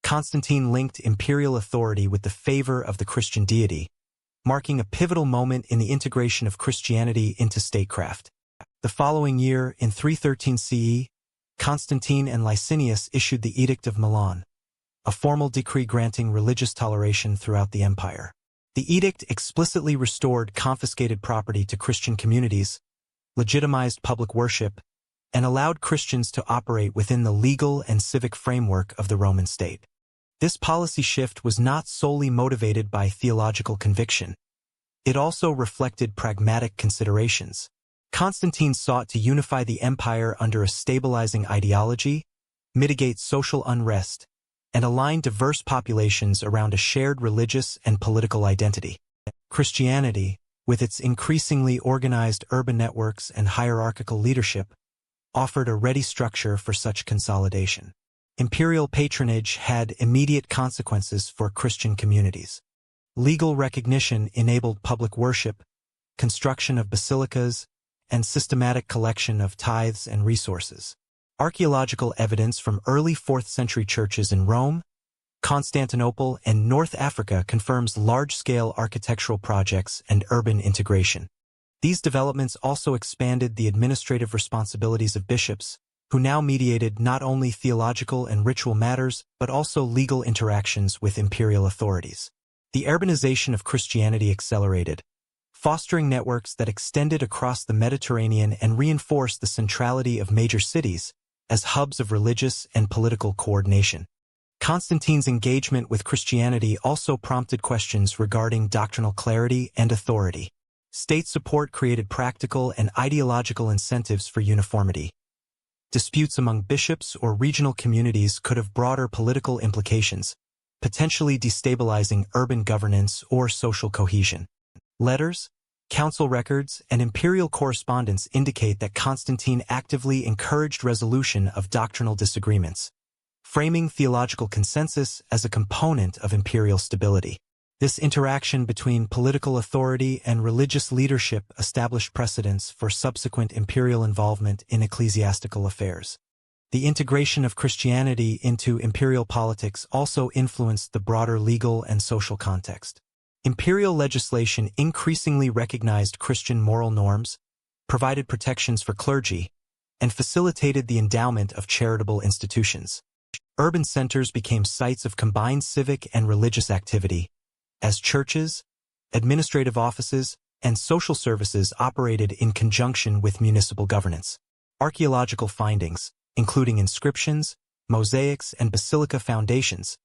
Constantine linked imperial authority with the favor of the Christian deity, marking a pivotal moment in the integration of Christianity into statecraft. The following year, in 313 CE, Constantine and Licinius issued the Edict of Milan, a formal decree granting religious toleration throughout the empire. The edict explicitly restored confiscated property to Christian communities, legitimized public worship, and allowed Christians to operate within the legal and civic framework of the Roman state. This policy shift was not solely motivated by theological conviction. It also reflected pragmatic considerations. Constantine sought to unify the empire under a stabilizing ideology, mitigate social unrest, and align diverse populations around a shared religious and political identity. Christianity, with its increasingly organized urban networks and hierarchical leadership, offered a ready structure for such consolidation. Imperial patronage had immediate consequences for Christian communities. Legal recognition enabled public worship, construction of basilicas, and systematic collection of tithes and resources. Archaeological evidence from early 4th century churches in Rome, Constantinople, and North Africa confirms large-scale architectural projects and urban integration. These developments also expanded the administrative responsibilities of bishops, who now mediated not only theological and ritual matters but also legal interactions with imperial authorities. The urbanization of Christianity accelerated, fostering networks that extended across the Mediterranean and reinforced the centrality of major cities as hubs of religious and political coordination. Constantine's engagement with Christianity also prompted questions regarding doctrinal clarity and authority. State support created practical and ideological incentives for uniformity. Disputes among bishops or regional communities could have broader political implications, potentially destabilizing urban governance or social cohesion. Letters, council records, and imperial correspondence indicate that Constantine actively encouraged resolution of doctrinal disagreements, framing theological consensus as a component of imperial stability. This interaction between political authority and religious leadership established precedents for subsequent imperial involvement in ecclesiastical affairs. The integration of Christianity into imperial politics also influenced the broader legal and social context. Imperial legislation increasingly recognized Christian moral norms, provided protections for clergy, and facilitated the endowment of charitable institutions. Urban centers became sites of combined civic and religious activity, as churches, administrative offices, and social services operated in conjunction with municipal governance. Archaeological findings, including inscriptions, mosaics, and basilica foundations,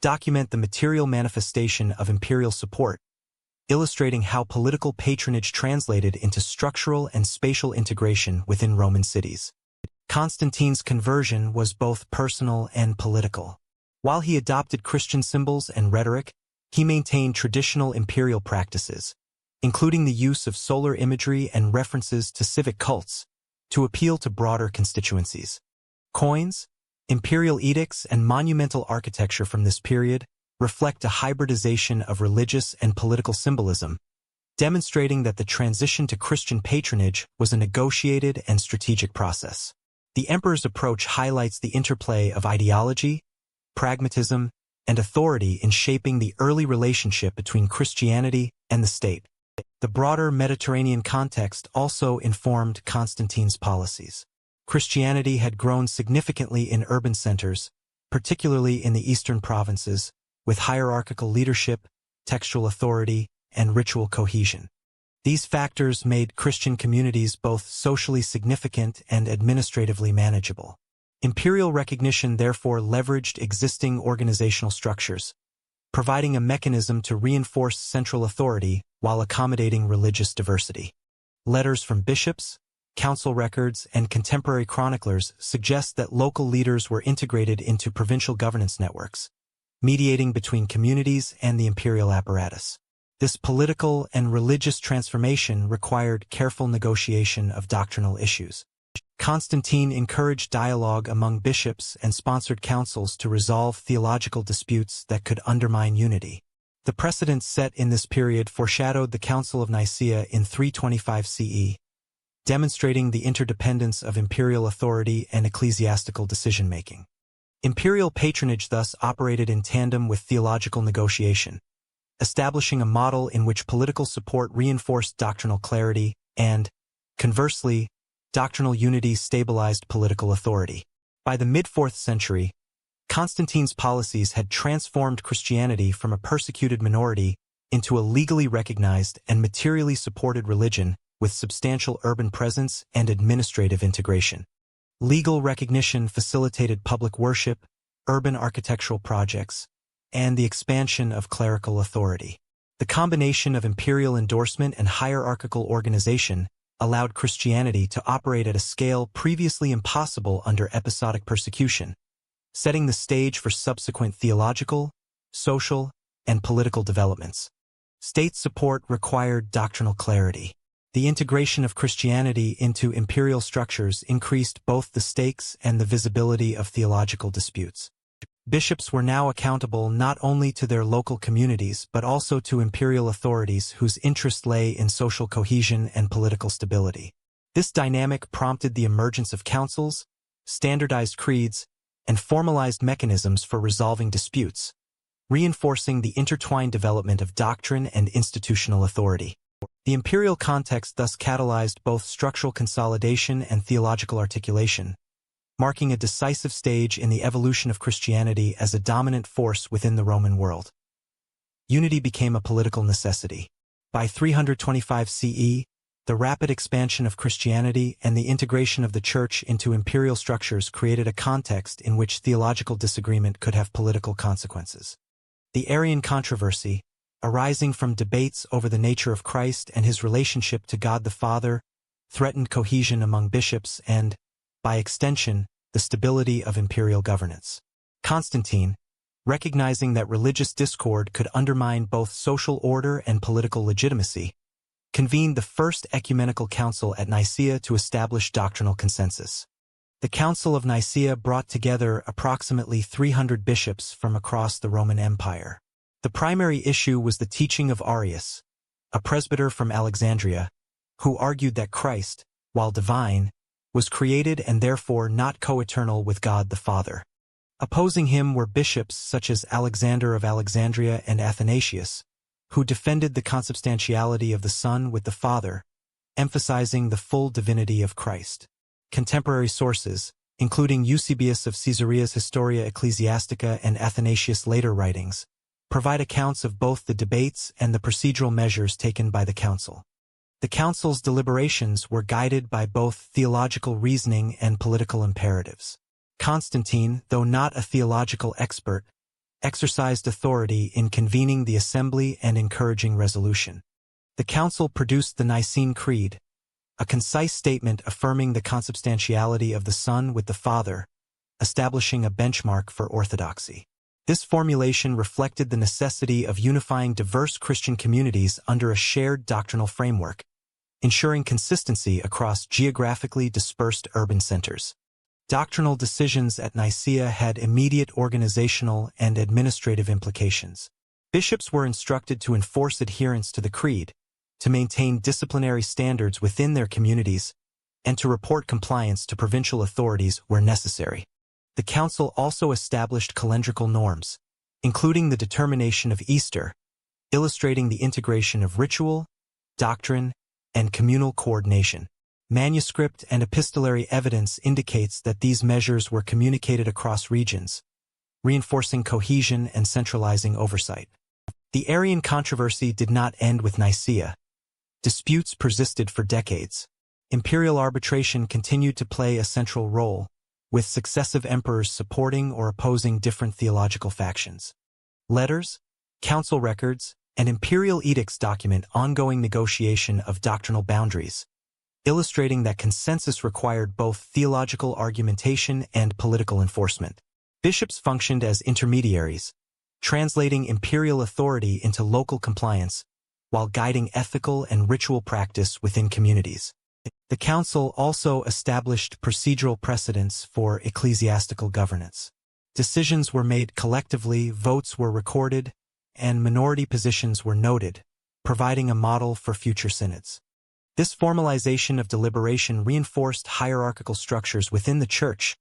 document the material manifestation of imperial support, illustrating how political patronage translated into structural and spatial integration within Roman cities. Constantine's conversion was both personal and political. While he adopted Christian symbols and rhetoric, he maintained traditional imperial practices, including the use of solar imagery and references to civic cults, to appeal to broader constituencies. Coins, imperial edicts, and monumental architecture from this period reflect a hybridization of religious and political symbolism, demonstrating that the transition to Christian patronage was a negotiated and strategic process. The emperor's approach highlights the interplay of ideology, pragmatism, and authority in shaping the early relationship between Christianity and the state. The broader Mediterranean context also informed Constantine's policies. Christianity had grown significantly in urban centers, particularly in the eastern provinces, with hierarchical leadership, textual authority, and ritual cohesion. These factors made Christian communities both socially significant and administratively manageable. Imperial recognition therefore leveraged existing organizational structures, providing a mechanism to reinforce central authority while accommodating religious diversity. Letters from bishops, council records, and contemporary chroniclers suggest that local leaders were integrated into provincial governance networks, mediating between communities and the imperial apparatus. This political and religious transformation required careful negotiation of doctrinal issues. Constantine encouraged dialogue among bishops and sponsored councils to resolve theological disputes that could undermine unity. The precedents set in this period foreshadowed the Council of Nicaea in 325 CE, demonstrating the interdependence of imperial authority and ecclesiastical decision-making. Imperial patronage thus operated in tandem with theological negotiation, establishing a model in which political support reinforced doctrinal clarity and, conversely, doctrinal unity stabilized political authority. By the mid-4th century, Constantine's policies had transformed Christianity from a persecuted minority into a legally recognized and materially supported religion with substantial urban presence and administrative integration. Legal recognition facilitated public worship, urban architectural projects, and the expansion of clerical authority. The combination of imperial endorsement and hierarchical organization allowed Christianity to operate at a scale previously impossible under episodic persecution, setting the stage for subsequent theological, social, and political developments. State support required doctrinal clarity. The integration of Christianity into imperial structures increased both the stakes and the visibility of theological disputes. Bishops were now accountable not only to their local communities but also to imperial authorities whose interest lay in social cohesion and political stability. This dynamic prompted the emergence of councils, standardized creeds, and formalized mechanisms for resolving disputes, reinforcing the intertwined development of doctrine and institutional authority. The imperial context thus catalyzed both structural consolidation and theological articulation, marking a decisive stage in the evolution of Christianity as a dominant force within the Roman world. Unity became a political necessity. By 325 CE, the rapid expansion of Christianity and the integration of the Church into imperial structures created a context in which theological disagreement could have political consequences. The Arian controversy, arising from debates over the nature of Christ and his relationship to God the Father, threatened cohesion among bishops and, by extension, the stability of imperial governance. Constantine, recognizing that religious discord could undermine both social order and political legitimacy, convened the First Ecumenical Council at Nicaea to establish doctrinal consensus. The Council of Nicaea brought together approximately 300 bishops from across the Roman Empire. The primary issue was the teaching of Arius, a presbyter from Alexandria, who argued that Christ, while divine, was created and therefore not co-eternal with God the Father. Opposing him were bishops such as Alexander of Alexandria and Athanasius, who defended the consubstantiality of the Son with the Father, emphasizing the full divinity of Christ. Contemporary sources, including Eusebius of Caesarea's Historia Ecclesiastica and Athanasius' later writings, provide accounts of both the debates and the procedural measures taken by the council. The council's deliberations were guided by both theological reasoning and political imperatives. Constantine, though not a theological expert, exercised authority in convening the assembly and encouraging resolution. The council produced the Nicene Creed, a concise statement affirming the consubstantiality of the Son with the Father, establishing a benchmark for orthodoxy. This formulation reflected the necessity of unifying diverse Christian communities under a shared doctrinal framework, ensuring consistency across geographically dispersed urban centers. Doctrinal decisions at Nicaea had immediate organizational and administrative implications. Bishops were instructed to enforce adherence to the creed, to maintain disciplinary standards within their communities, and to report compliance to provincial authorities where necessary. The council also established calendrical norms, including the determination of Easter, illustrating the integration of ritual, doctrine, and communal coordination. Manuscript and epistolary evidence indicates that these measures were communicated across regions, reinforcing cohesion and centralizing oversight. The Arian controversy did not end with Nicaea. Disputes persisted for decades. Imperial arbitration continued to play a central role, with successive emperors supporting or opposing different theological factions. Letters, council records, and imperial edicts document ongoing negotiation of doctrinal boundaries, illustrating that consensus required both theological argumentation and political enforcement. Bishops functioned as intermediaries, translating imperial authority into local compliance while guiding ethical and ritual practice within communities. The council also established procedural precedents for ecclesiastical governance. Decisions were made collectively, votes were recorded, and minority positions were noted, providing a model for future synods. This formalization of deliberation reinforced hierarchical structures within the Church,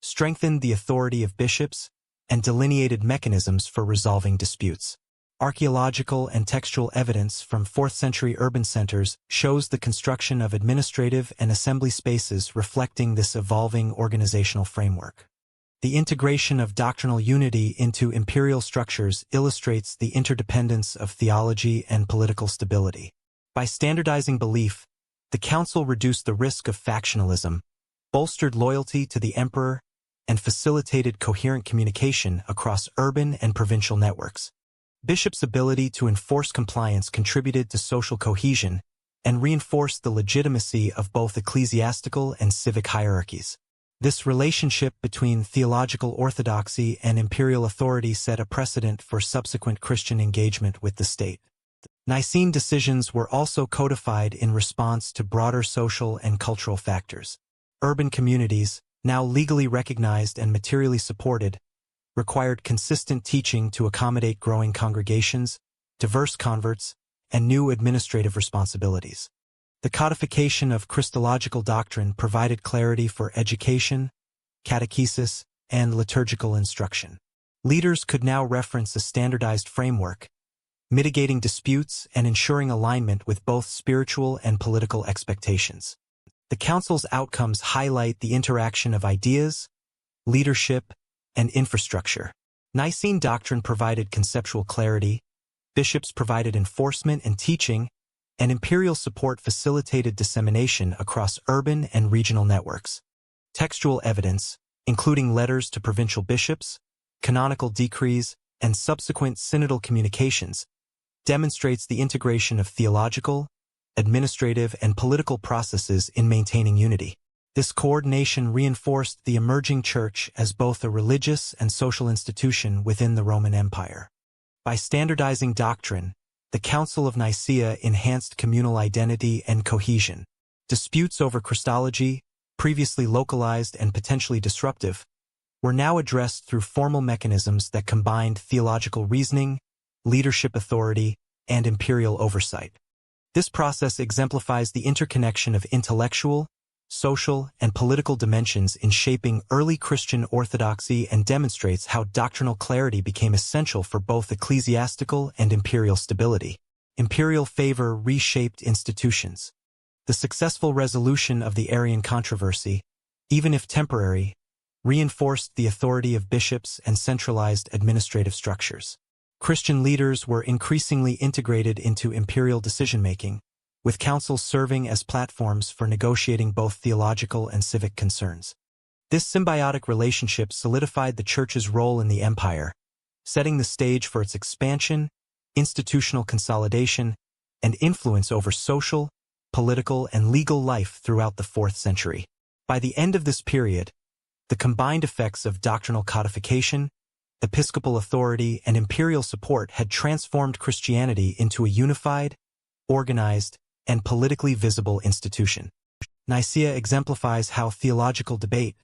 strengthened the authority of bishops, and delineated mechanisms for resolving disputes. Archaeological and textual evidence from 4th-century urban centers shows the construction of administrative and assembly spaces reflecting this evolving organizational framework. The integration of doctrinal unity into imperial structures illustrates the interdependence of theology and political stability. By standardizing belief, the council reduced the risk of factionalism, bolstered loyalty to the emperor, and facilitated coherent communication across urban and provincial networks. Bishops' ability to enforce compliance contributed to social cohesion and reinforced the legitimacy of both ecclesiastical and civic hierarchies. This relationship between theological orthodoxy and imperial authority set a precedent for subsequent Christian engagement with the state. Nicene decisions were also codified in response to broader social and cultural factors. Urban communities, now legally recognized and materially supported, required consistent teaching to accommodate growing congregations, diverse converts, and new administrative responsibilities. The codification of Christological doctrine provided clarity for education, catechesis, and liturgical instruction. Leaders could now reference a standardized framework, mitigating disputes and ensuring alignment with both spiritual and political expectations. The Council's outcomes highlight the interaction of ideas, leadership, and infrastructure. Nicene doctrine provided conceptual clarity, bishops provided enforcement and teaching, and imperial support facilitated dissemination across urban and regional networks. Textual evidence, including letters to provincial bishops, canonical decrees, and subsequent synodal communications, demonstrates the integration of theological, administrative, and political processes in maintaining unity. This coordination reinforced the emerging Church as both a religious and social institution within the Roman Empire. By standardizing doctrine, the Council of Nicaea enhanced communal identity and cohesion. Disputes over Christology, previously localized and potentially disruptive, were now addressed through formal mechanisms that combined theological reasoning, leadership authority, and imperial oversight. This process exemplifies the interconnection of intellectual, social, and political dimensions in shaping early Christian orthodoxy and demonstrates how doctrinal clarity became essential for both ecclesiastical and imperial stability. Imperial favor reshaped institutions. The successful resolution of the Arian controversy, even if temporary, reinforced the authority of bishops and centralized administrative structures. Christian leaders were increasingly integrated into imperial decision-making, with councils serving as platforms for negotiating both theological and civic concerns. This symbiotic relationship solidified the Church's role in the empire, setting the stage for its expansion, institutional consolidation, and influence over social, political, and legal life throughout the 4th century. By the end of this period, the combined effects of doctrinal codification, episcopal authority, and imperial support had transformed Christianity into a unified, organized, and politically visible institution. Nicaea exemplifies how theological debate,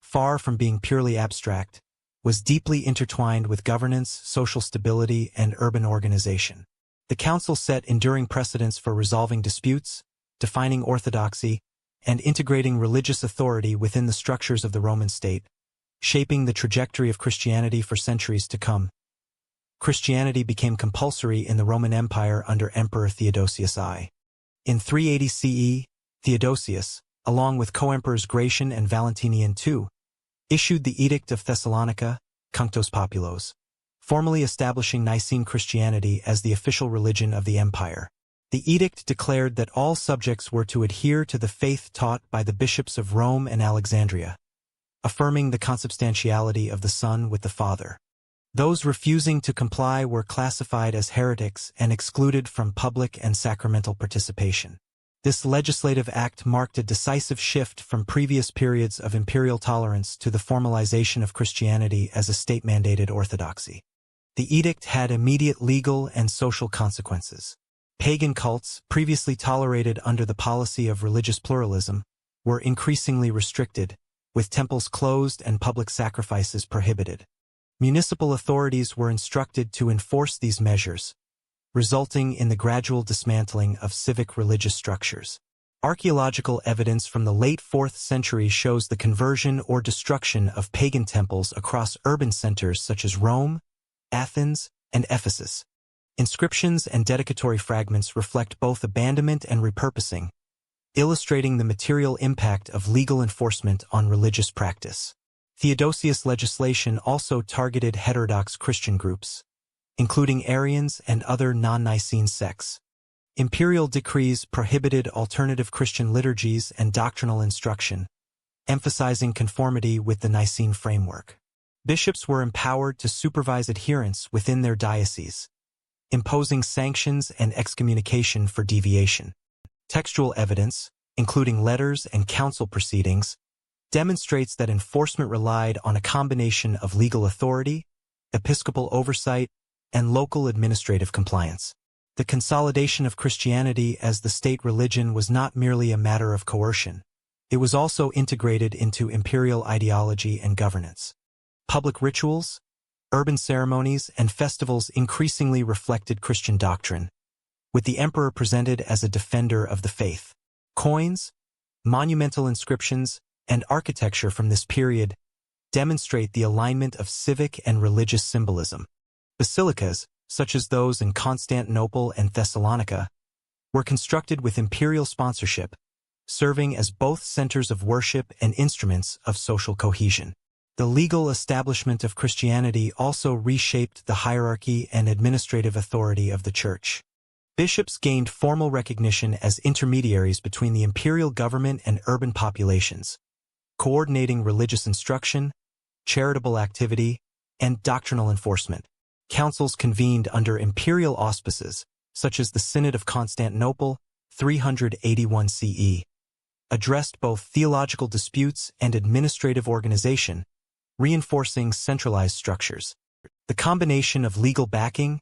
far from being purely abstract, was deeply intertwined with governance, social stability, and urban organization. The council set enduring precedents for resolving disputes, defining orthodoxy, and integrating religious authority within the structures of the Roman state, shaping the trajectory of Christianity for centuries to come. Christianity became compulsory in the Roman Empire under Emperor Theodosius I. In 380 CE, Theodosius, along with co-emperors Gratian and Valentinian II, issued the Edict of Thessalonica, Cunctos Populos, formally establishing Nicene Christianity as the official religion of the empire. The edict declared that all subjects were to adhere to the faith taught by the bishops of Rome and Alexandria, affirming the consubstantiality of the Son with the Father. Those refusing to comply were classified as heretics and excluded from public and sacramental participation. This legislative act marked a decisive shift from previous periods of imperial tolerance to the formalization of Christianity as a state-mandated orthodoxy. The edict had immediate legal and social consequences. Pagan cults, previously tolerated under the policy of religious pluralism, were increasingly restricted, with temples closed and public sacrifices prohibited. Municipal authorities were instructed to enforce these measures, resulting in the gradual dismantling of civic religious structures. Archaeological evidence from the late 4th century shows the conversion or destruction of pagan temples across urban centers such as Rome, Athens, and Ephesus. Inscriptions and dedicatory fragments reflect both abandonment and repurposing, illustrating the material impact of legal enforcement on religious practice. Theodosius legislation also targeted heterodox Christian groups, including Arians and other non-Nicene sects. Imperial decrees prohibited alternative Christian liturgies and doctrinal instruction, emphasizing conformity with the Nicene framework. Bishops were empowered to supervise adherence within their dioceses, imposing sanctions and excommunication for deviation. Textual evidence, including letters and council proceedings, demonstrates that enforcement relied on a combination of legal authority, episcopal oversight, and local administrative compliance. The consolidation of Christianity as the state religion was not merely a matter of coercion. It was also integrated into imperial ideology and governance. Public rituals, urban ceremonies, and festivals increasingly reflected Christian doctrine, with the emperor presented as a defender of the faith. Coins, monumental inscriptions, and architecture from this period demonstrate the alignment of civic and religious symbolism. Basilicas, such as those in Constantinople and Thessalonica, were constructed with imperial sponsorship, serving as both centers of worship and instruments of social cohesion. The legal establishment of Christianity also reshaped the hierarchy and administrative authority of the Church. Bishops gained formal recognition as intermediaries between the imperial government and urban populations, coordinating religious instruction, charitable activity, and doctrinal enforcement. Councils convened under imperial auspices, such as the Synod of Constantinople, 381 CE, addressed both theological disputes and administrative organization, reinforcing centralized structures. The combination of legal backing,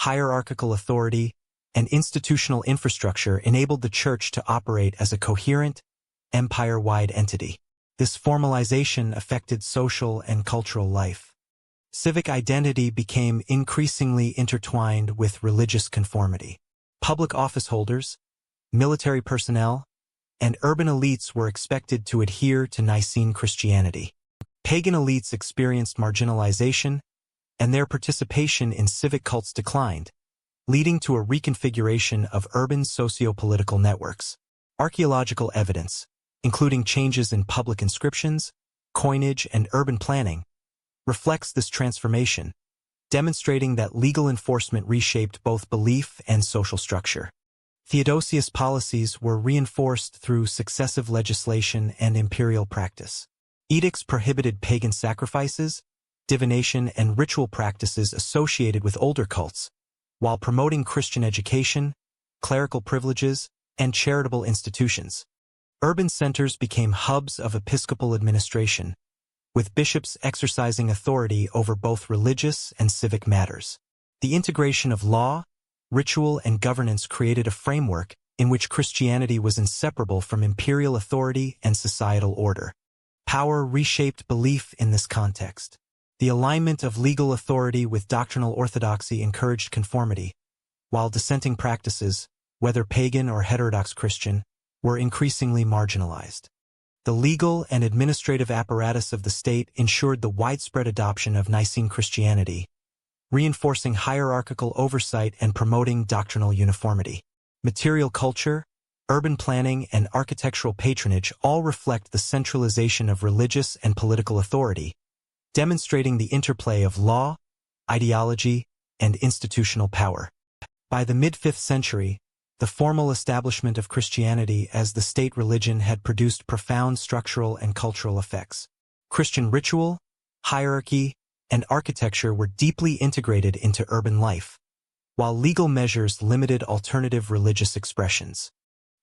hierarchical authority, and institutional infrastructure enabled the Church to operate as a coherent, empire-wide entity. This formalization affected social and cultural life. Civic identity became increasingly intertwined with religious conformity. Public office holders, military personnel, and urban elites were expected to adhere to Nicene Christianity. Pagan elites experienced marginalization, and their participation in civic cults declined, leading to a reconfiguration of urban socio-political networks. Archaeological evidence, including changes in public inscriptions, coinage, and urban planning, reflects this transformation, demonstrating that legal enforcement reshaped both belief and social structure. Theodosius' policies were reinforced through successive legislation and imperial practice. Edicts prohibited pagan sacrifices, divination, and ritual practices associated with older cults, while promoting Christian education, clerical privileges, and charitable institutions. Urban centers became hubs of episcopal administration, with bishops exercising authority over both religious and civic matters. The integration of law, ritual, and governance created a framework in which Christianity was inseparable from imperial authority and societal order. Power reshaped belief in this context. The alignment of legal authority with doctrinal orthodoxy encouraged conformity, while dissenting practices, whether pagan or heterodox Christian, were increasingly marginalized. The legal and administrative apparatus of the state ensured the widespread adoption of Nicene Christianity, reinforcing hierarchical oversight and promoting doctrinal uniformity. Material culture, urban planning, and architectural patronage all reflect the centralization of religious and political authority, demonstrating the interplay of law, ideology, and institutional power. By the mid-5th century, the formal establishment of Christianity as the state religion had produced profound structural and cultural effects. Christian ritual, hierarchy, and architecture were deeply integrated into urban life, while legal measures limited alternative religious expressions.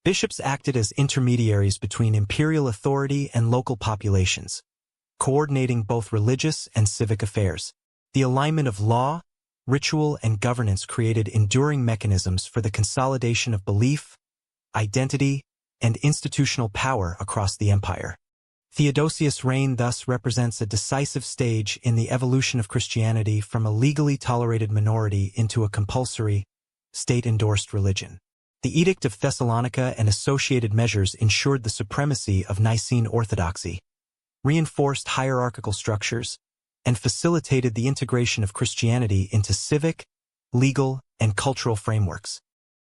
Bishops acted as intermediaries between imperial authority and local populations, coordinating both religious and civic affairs. The alignment of law, ritual, and governance created enduring mechanisms for the consolidation of belief, identity, and institutional power across the empire. Theodosius' reign thus represents a decisive stage in the evolution of Christianity from a legally tolerated minority into a compulsory, state-endorsed religion. The Edict of Thessalonica and associated measures ensured the supremacy of Nicene orthodoxy, reinforced hierarchical structures, and facilitated the integration of Christianity into civic, legal, and cultural frameworks.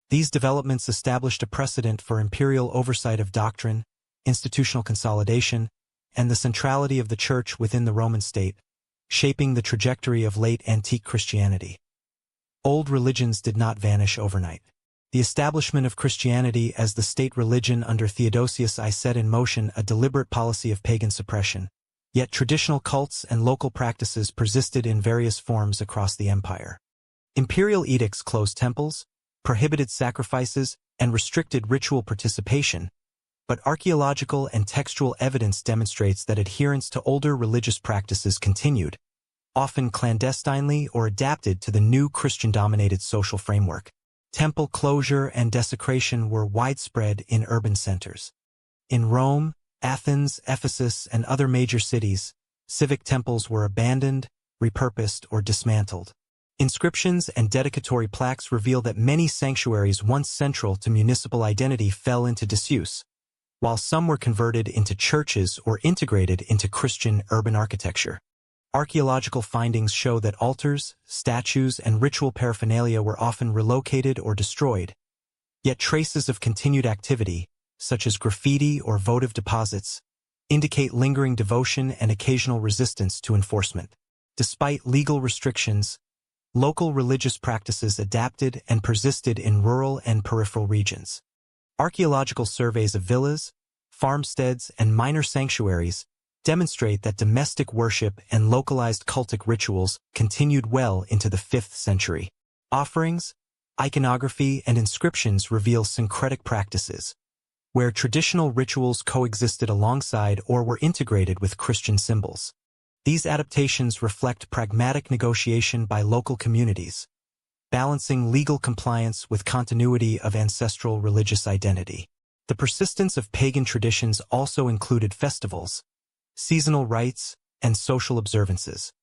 These developments established a precedent for imperial oversight of doctrine, institutional consolidation, and the centrality of the Church within the Roman state, shaping the trajectory of late antique Christianity. Old religions did not vanish overnight. The establishment of Christianity as the state religion under Theodosius I set in motion a deliberate policy of pagan suppression, yet traditional cults and local practices persisted in various forms across the empire. Imperial edicts closed temples, prohibited sacrifices, and restricted ritual participation, but archaeological and textual evidence demonstrates that adherence to older religious practices continued, often clandestinely or adapted to the new Christian-dominated social framework. Temple closure and desecration were widespread in urban centers. In Rome, Athens, Ephesus, and other major cities, civic temples were abandoned, repurposed, or dismantled. Inscriptions and dedicatory plaques reveal that many sanctuaries once central to municipal identity fell into disuse, while some were converted into churches or integrated into Christian urban architecture. Archaeological findings show that altars, statues, and ritual paraphernalia were often relocated or destroyed, yet traces of continued activity, such as graffiti or votive deposits, indicate lingering devotion and occasional resistance to enforcement. Despite legal restrictions, local religious practices adapted and persisted in rural and peripheral regions. Archaeological surveys of villas, farmsteads, and minor sanctuaries demonstrate that domestic worship and localized cultic rituals continued well into the 5th century. Offerings, iconography, and inscriptions reveal syncretic practices, where traditional rituals coexisted alongside or were integrated with Christian symbols. These adaptations reflect pragmatic negotiation by local communities, balancing legal compliance with continuity of ancestral religious identity. The persistence of pagan traditions also included festivals, seasonal rites, and social observances.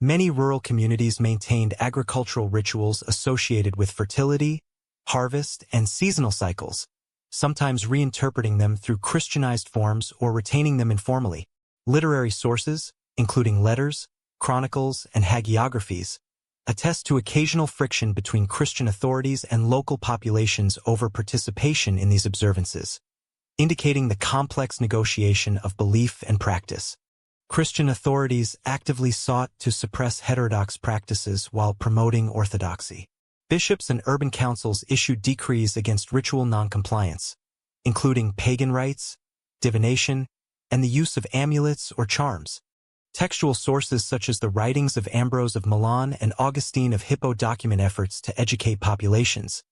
Many rural communities maintained agricultural rituals associated with fertility, harvest, and seasonal cycles, sometimes reinterpreting them through Christianized forms or retaining them informally. Literary sources, including letters, chronicles, and hagiographies, attest to occasional friction between Christian authorities and local populations over participation in these observances, indicating the complex negotiation of belief and practice. Christian authorities actively sought to suppress heterodox practices while promoting orthodoxy. Bishops and urban councils issued decrees against ritual noncompliance, including pagan rites, divination, and the use of amulets or charms. Textual sources such as the writings of Ambrose of Milan and Augustine of Hippo document efforts to educate populations,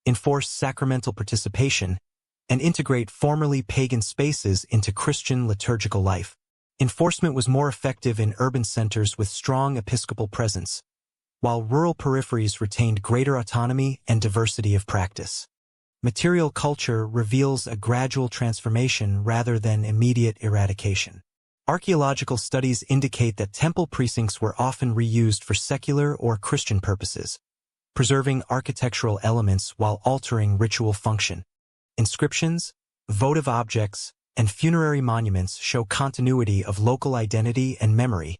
enforce sacramental participation, and integrate formerly pagan spaces into Christian liturgical life. Enforcement was more effective in urban centers with strong episcopal presence, while rural peripheries retained greater autonomy and diversity of practice. Material culture reveals a gradual transformation rather than immediate eradication. Archaeological studies indicate that temple precincts were often reused for secular or Christian purposes, preserving architectural elements while altering ritual function. Inscriptions, votive objects, and funerary monuments show continuity of local identity and memory,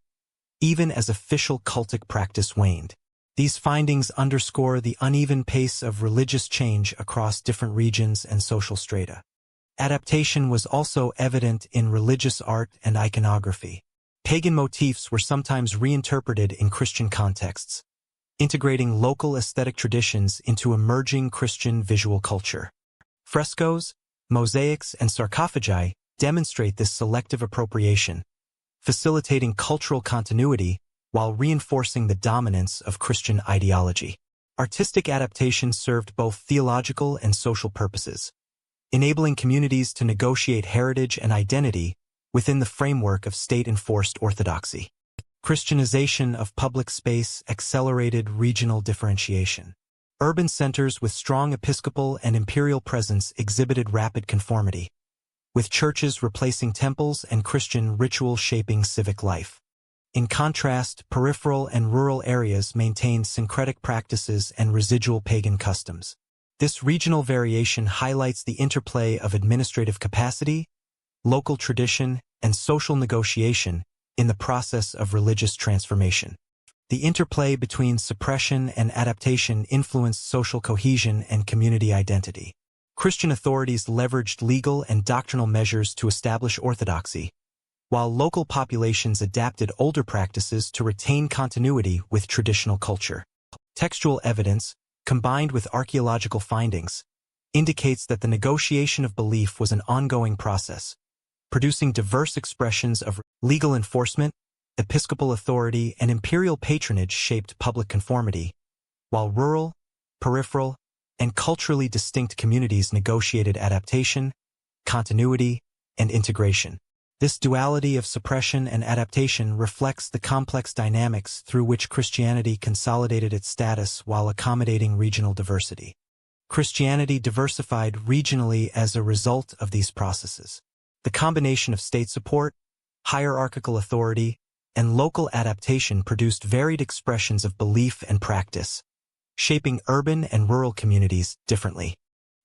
even as official cultic practice waned. These findings underscore the uneven pace of religious change across different regions and social strata. Adaptation was also evident in religious art and iconography. Pagan motifs were sometimes reinterpreted in Christian contexts, integrating local aesthetic traditions into emerging Christian visual culture. Frescoes, mosaics, and sarcophagi demonstrate this selective appropriation, facilitating cultural continuity while reinforcing the dominance of Christian ideology. Artistic adaptation served both theological and social purposes, enabling communities to negotiate heritage and identity within the framework of state-enforced orthodoxy. Christianization of public space accelerated regional differentiation. Urban centers with strong episcopal and imperial presence exhibited rapid conformity, with churches replacing temples and Christian ritual shaping civic life. In contrast, peripheral and rural areas maintained syncretic practices and residual pagan customs. This regional variation highlights the interplay of administrative capacity, local tradition, and social negotiation in the process of religious transformation. The interplay between suppression and adaptation influenced social cohesion and community identity. Christian authorities leveraged legal and doctrinal measures to establish orthodoxy, while local populations adapted older practices to retain continuity with traditional culture. Textual evidence, combined with archaeological findings, indicates that the negotiation of belief was an ongoing process, producing diverse expressions of legal enforcement, episcopal authority, and imperial patronage shaped public conformity, while rural, peripheral, and culturally distinct communities negotiated adaptation, continuity, and integration. This duality of suppression and adaptation reflects the complex dynamics through which Christianity consolidated its status while accommodating regional diversity. Christianity diversified regionally as a result of these processes. The combination of state support, hierarchical authority, and local adaptation produced varied expressions of belief and practice, shaping urban and rural communities differently.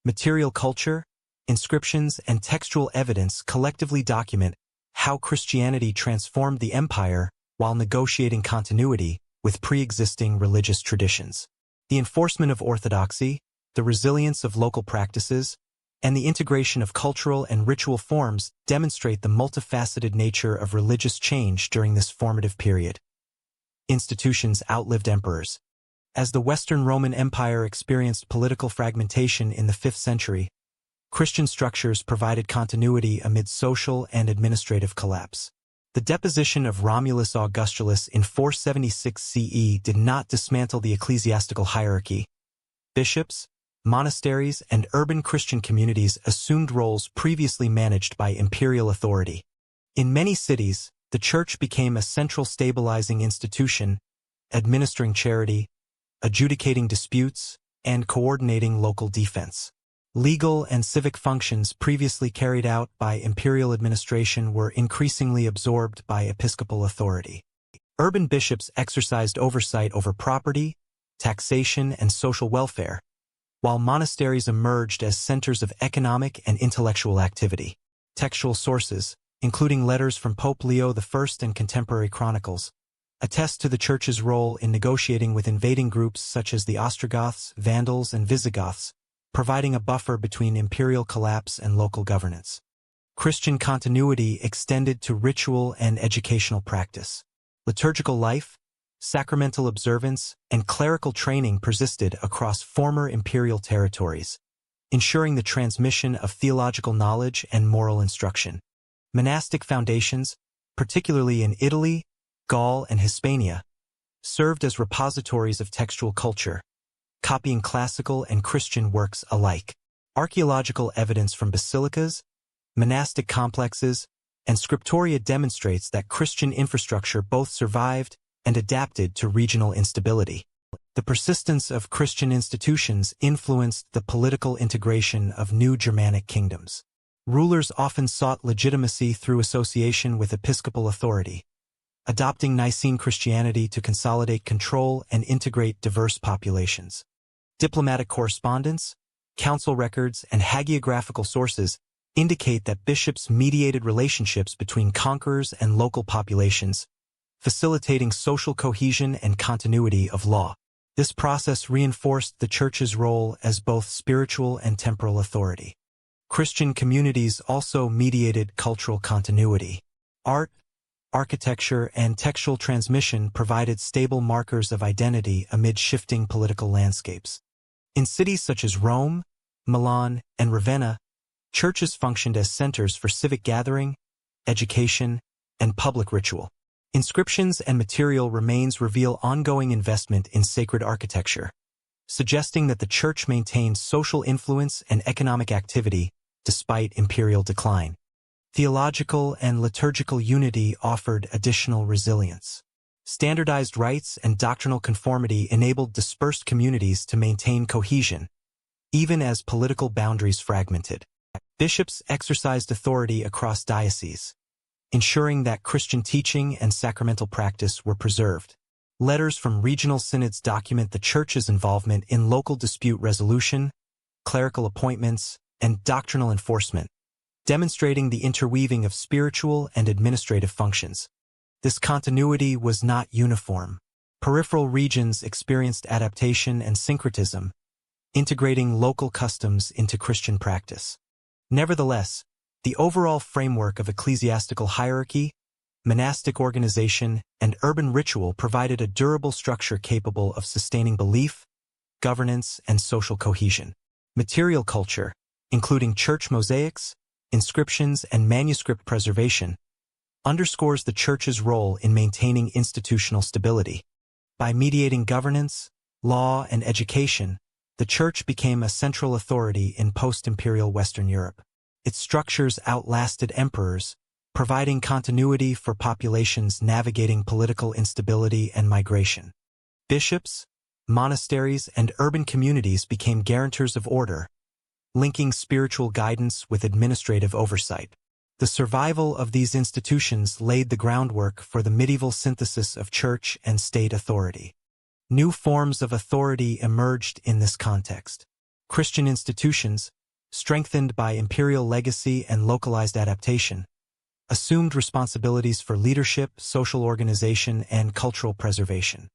Material culture, inscriptions, and textual evidence collectively document how Christianity transformed the empire while negotiating continuity with pre-existing religious traditions. The enforcement of orthodoxy, the resilience of local practices, and the integration of cultural and ritual forms demonstrate the multifaceted nature of religious change during this formative period. Institutions outlived emperors. As the Western Roman Empire experienced political fragmentation in the 5th century, Christian structures provided continuity amid social and administrative collapse. The deposition of Romulus Augustulus in 476 CE did not dismantle the ecclesiastical hierarchy. Bishops, monasteries, and urban Christian communities assumed roles previously managed by imperial authority. In many cities, the church became a central stabilizing institution, administering charity, adjudicating disputes, and coordinating local defense. Legal and civic functions previously carried out by imperial administration were increasingly absorbed by episcopal authority. Urban bishops exercised oversight over property, taxation, and social welfare, while monasteries emerged as centers of economic and intellectual activity. Textual sources, including letters from Pope Leo I and contemporary chronicles, attest to the Church's role in negotiating with invading groups such as the Ostrogoths, Vandals, and Visigoths, providing a buffer between imperial collapse and local governance. Christian continuity extended to ritual and educational practice. Liturgical life, sacramental observance, and clerical training persisted across former imperial territories, ensuring the transmission of theological knowledge and moral instruction. Monastic foundations, particularly in Italy, Gaul, and Hispania, served as repositories of textual culture, copying classical and Christian works alike. Archaeological evidence from basilicas, monastic complexes, and scriptoria demonstrates that Christian infrastructure both survived and adapted to regional instability. The persistence of Christian institutions influenced the political integration of new Germanic kingdoms. Rulers often sought legitimacy through association with episcopal authority, adopting Nicene Christianity to consolidate control and integrate diverse populations. Diplomatic correspondence, council records, and hagiographical sources indicate that bishops mediated relationships between conquerors and local populations, facilitating social cohesion and continuity of law. This process reinforced the Church's role as both spiritual and temporal authority. Christian communities also mediated cultural continuity. Art, architecture, and textual transmission provided stable markers of identity amid shifting political landscapes. In cities such as Rome, Milan, and Ravenna, churches functioned as centers for civic gathering, education, and public ritual. Inscriptions and material remains reveal ongoing investment in sacred architecture, suggesting that the Church maintained social influence and economic activity despite imperial decline. Theological and liturgical unity offered additional resilience. Standardized rites and doctrinal conformity enabled dispersed communities to maintain cohesion, even as political boundaries fragmented. Bishops exercised authority across dioceses, ensuring that Christian teaching and sacramental practice were preserved. Letters from regional synods document the Church's involvement in local dispute resolution, clerical appointments, and doctrinal enforcement, demonstrating the interweaving of spiritual and administrative functions. This continuity was not uniform. Peripheral regions experienced adaptation and syncretism, integrating local customs into Christian practice. Nevertheless, the overall framework of ecclesiastical hierarchy, monastic organization, and urban ritual provided a durable structure capable of sustaining belief, governance, and social cohesion. Material culture, including church mosaics, inscriptions, and manuscript preservation, underscores the Church's role in maintaining institutional stability. By mediating governance, law, and education, the Church became a central authority in post-imperial Western Europe. Its structures outlasted emperors, providing continuity for populations navigating political instability and migration. Bishops, monasteries, and urban communities became guarantors of order, linking spiritual guidance with administrative oversight. The survival of these institutions laid the groundwork for the medieval synthesis of church and state authority. New forms of authority emerged in this context. Christian institutions, strengthened by imperial legacy and localized adaptation, assumed responsibilities for leadership, social organization, and cultural preservation.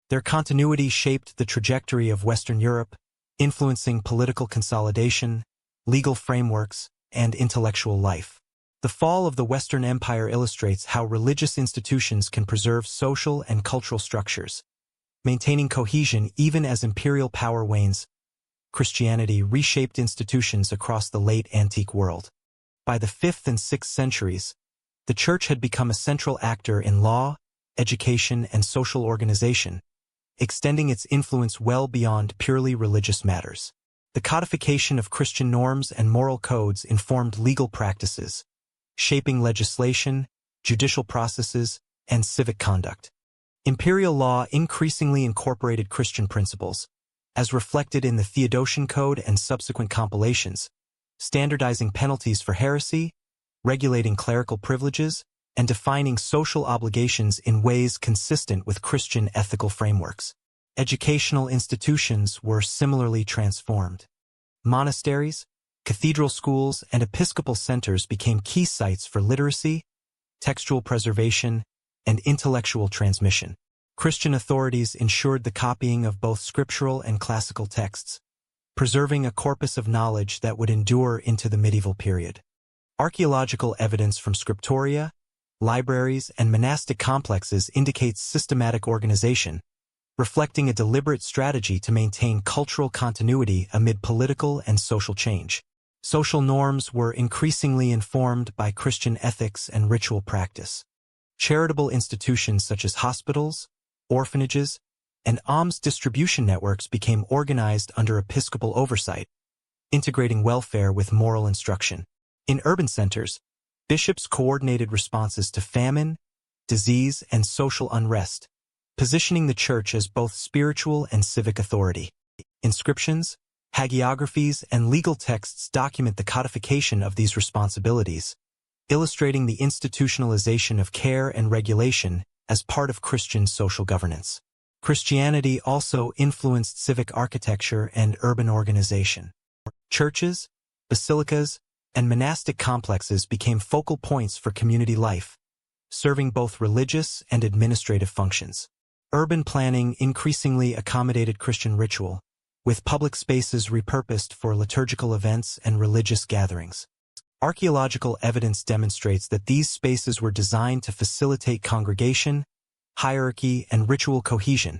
Their continuity shaped the trajectory of Western Europe, influencing political consolidation, legal frameworks, and intellectual life. The fall of the Western Empire illustrates how religious institutions can preserve social and cultural structures, maintaining cohesion even as imperial power wanes. Christianity reshaped institutions across the late antique world. By the 5th and 6th centuries, the Church had become a central actor in law, education, and social organization, extending its influence well beyond purely religious matters. The codification of Christian norms and moral codes informed legal practices, shaping legislation, judicial processes, and civic conduct. Imperial law increasingly incorporated Christian principles, as reflected in the Theodosian Code and subsequent compilations, standardizing penalties for heresy, regulating clerical privileges, and defining social obligations in ways consistent with Christian ethical frameworks. Educational institutions were similarly transformed. Monasteries, cathedral schools, and episcopal centers became key sites for literacy, textual preservation, and intellectual transmission. Christian authorities ensured the copying of both scriptural and classical texts, preserving a corpus of knowledge that would endure into the medieval period. Archaeological evidence from scriptoria, libraries, and monastic complexes indicates systematic organization, reflecting a deliberate strategy to maintain cultural continuity amid political and social change. Social norms were increasingly informed by Christian ethics and ritual practice. Charitable institutions such as hospitals, orphanages, and alms distribution networks became organized under episcopal oversight, integrating welfare with moral instruction. In urban centers, bishops coordinated responses to famine, disease, and social unrest, positioning the Church as both spiritual and civic authority. Inscriptions, hagiographies, and legal texts document the codification of these responsibilities, illustrating the institutionalization of care and regulation as part of Christian social governance. Christianity also influenced civic architecture and urban organization. Churches, basilicas, and monastic complexes became focal points for community life, serving both religious and administrative functions. Urban planning increasingly accommodated Christian ritual, with public spaces repurposed for liturgical events and religious gatherings. Archaeological evidence demonstrates that these spaces were designed to facilitate congregation, hierarchy, and ritual cohesion,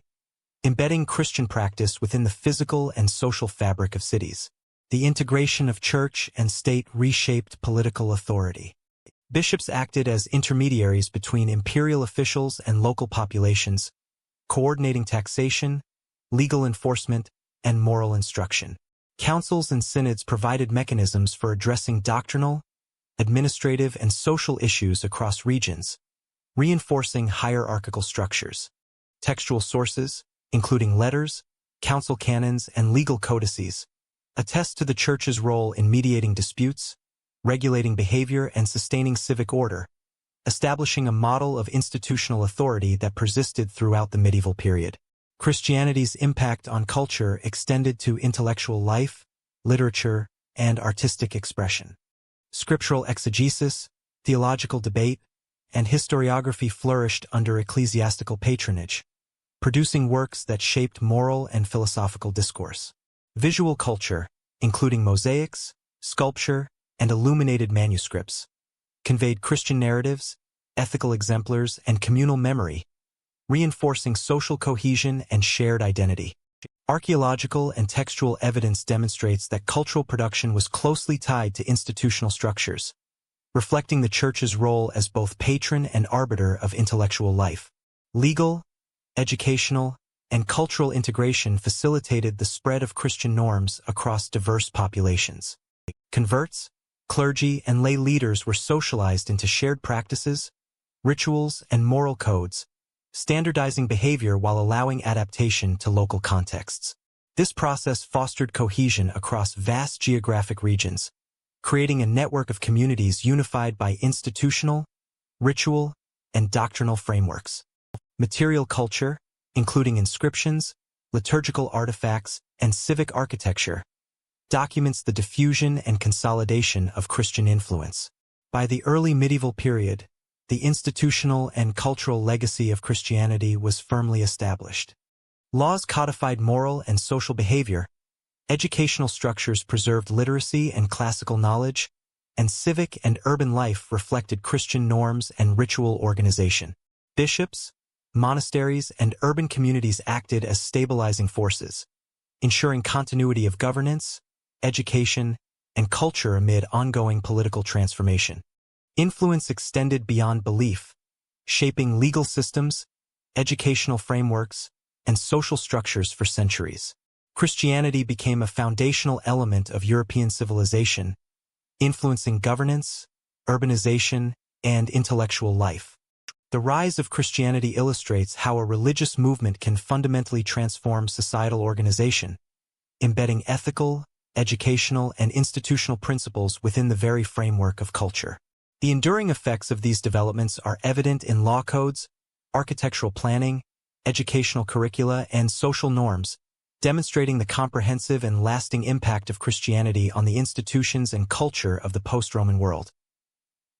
embedding Christian practice within the physical and social fabric of cities. The integration of church and state reshaped political authority. Bishops acted as intermediaries between imperial officials and local populations, coordinating taxation, legal enforcement, and moral instruction. Councils and synods provided mechanisms for addressing doctrinal, administrative, and social issues across regions, reinforcing hierarchical structures. Textual sources, including letters, council canons, and legal codices, attest to the Church's role in mediating disputes, regulating behavior and sustaining civic order, establishing a model of institutional authority that persisted throughout the medieval period. Christianity's impact on culture extended to intellectual life, literature, and artistic expression. Scriptural exegesis, theological debate, and historiography flourished under ecclesiastical patronage, producing works that shaped moral and philosophical discourse. Visual culture, including mosaics, sculpture, and illuminated manuscripts, conveyed Christian narratives, ethical exemplars, and communal memory, reinforcing social cohesion and shared identity. Archaeological and textual evidence demonstrates that cultural production was closely tied to institutional structures, reflecting the Church's role as both patron and arbiter of intellectual life. Legal, educational, and cultural integration facilitated the spread of Christian norms across diverse populations. Converts, clergy, and lay leaders were socialized into shared practices, rituals, and moral codes, standardizing behavior while allowing adaptation to local contexts. This process fostered cohesion across vast geographic regions, creating a network of communities unified by institutional, ritual, and doctrinal frameworks. Material culture, including inscriptions, liturgical artifacts, and civic architecture, documents the diffusion and consolidation of Christian influence. By the early medieval period, the institutional and cultural legacy of Christianity was firmly established. Laws codified moral and social behavior, educational structures preserved literacy and classical knowledge, and civic and urban life reflected Christian norms and ritual organization. Bishops, monasteries, and urban communities acted as stabilizing forces, ensuring continuity of governance, education, and culture amid ongoing political transformation. Influence extended beyond belief, shaping legal systems, educational frameworks, and social structures for centuries. Christianity became a foundational element of European civilization, influencing governance, urbanization, and intellectual life. The rise of Christianity illustrates how a religious movement can fundamentally transform societal organization, embedding ethical, educational, and institutional principles within the very framework of culture. The enduring effects of these developments are evident in law codes, architectural planning, educational curricula, and social norms, demonstrating the comprehensive and lasting impact of Christianity on the institutions and culture of the post-Roman world.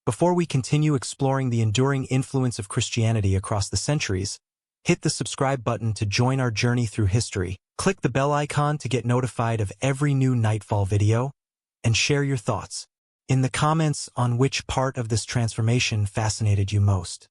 Before we continue exploring the enduring influence of Christianity across the centuries, hit the subscribe button to join our journey through history, click the bell icon to get notified of every new Nightfall video, and share your thoughts in the comments on which part of this transformation fascinated you most.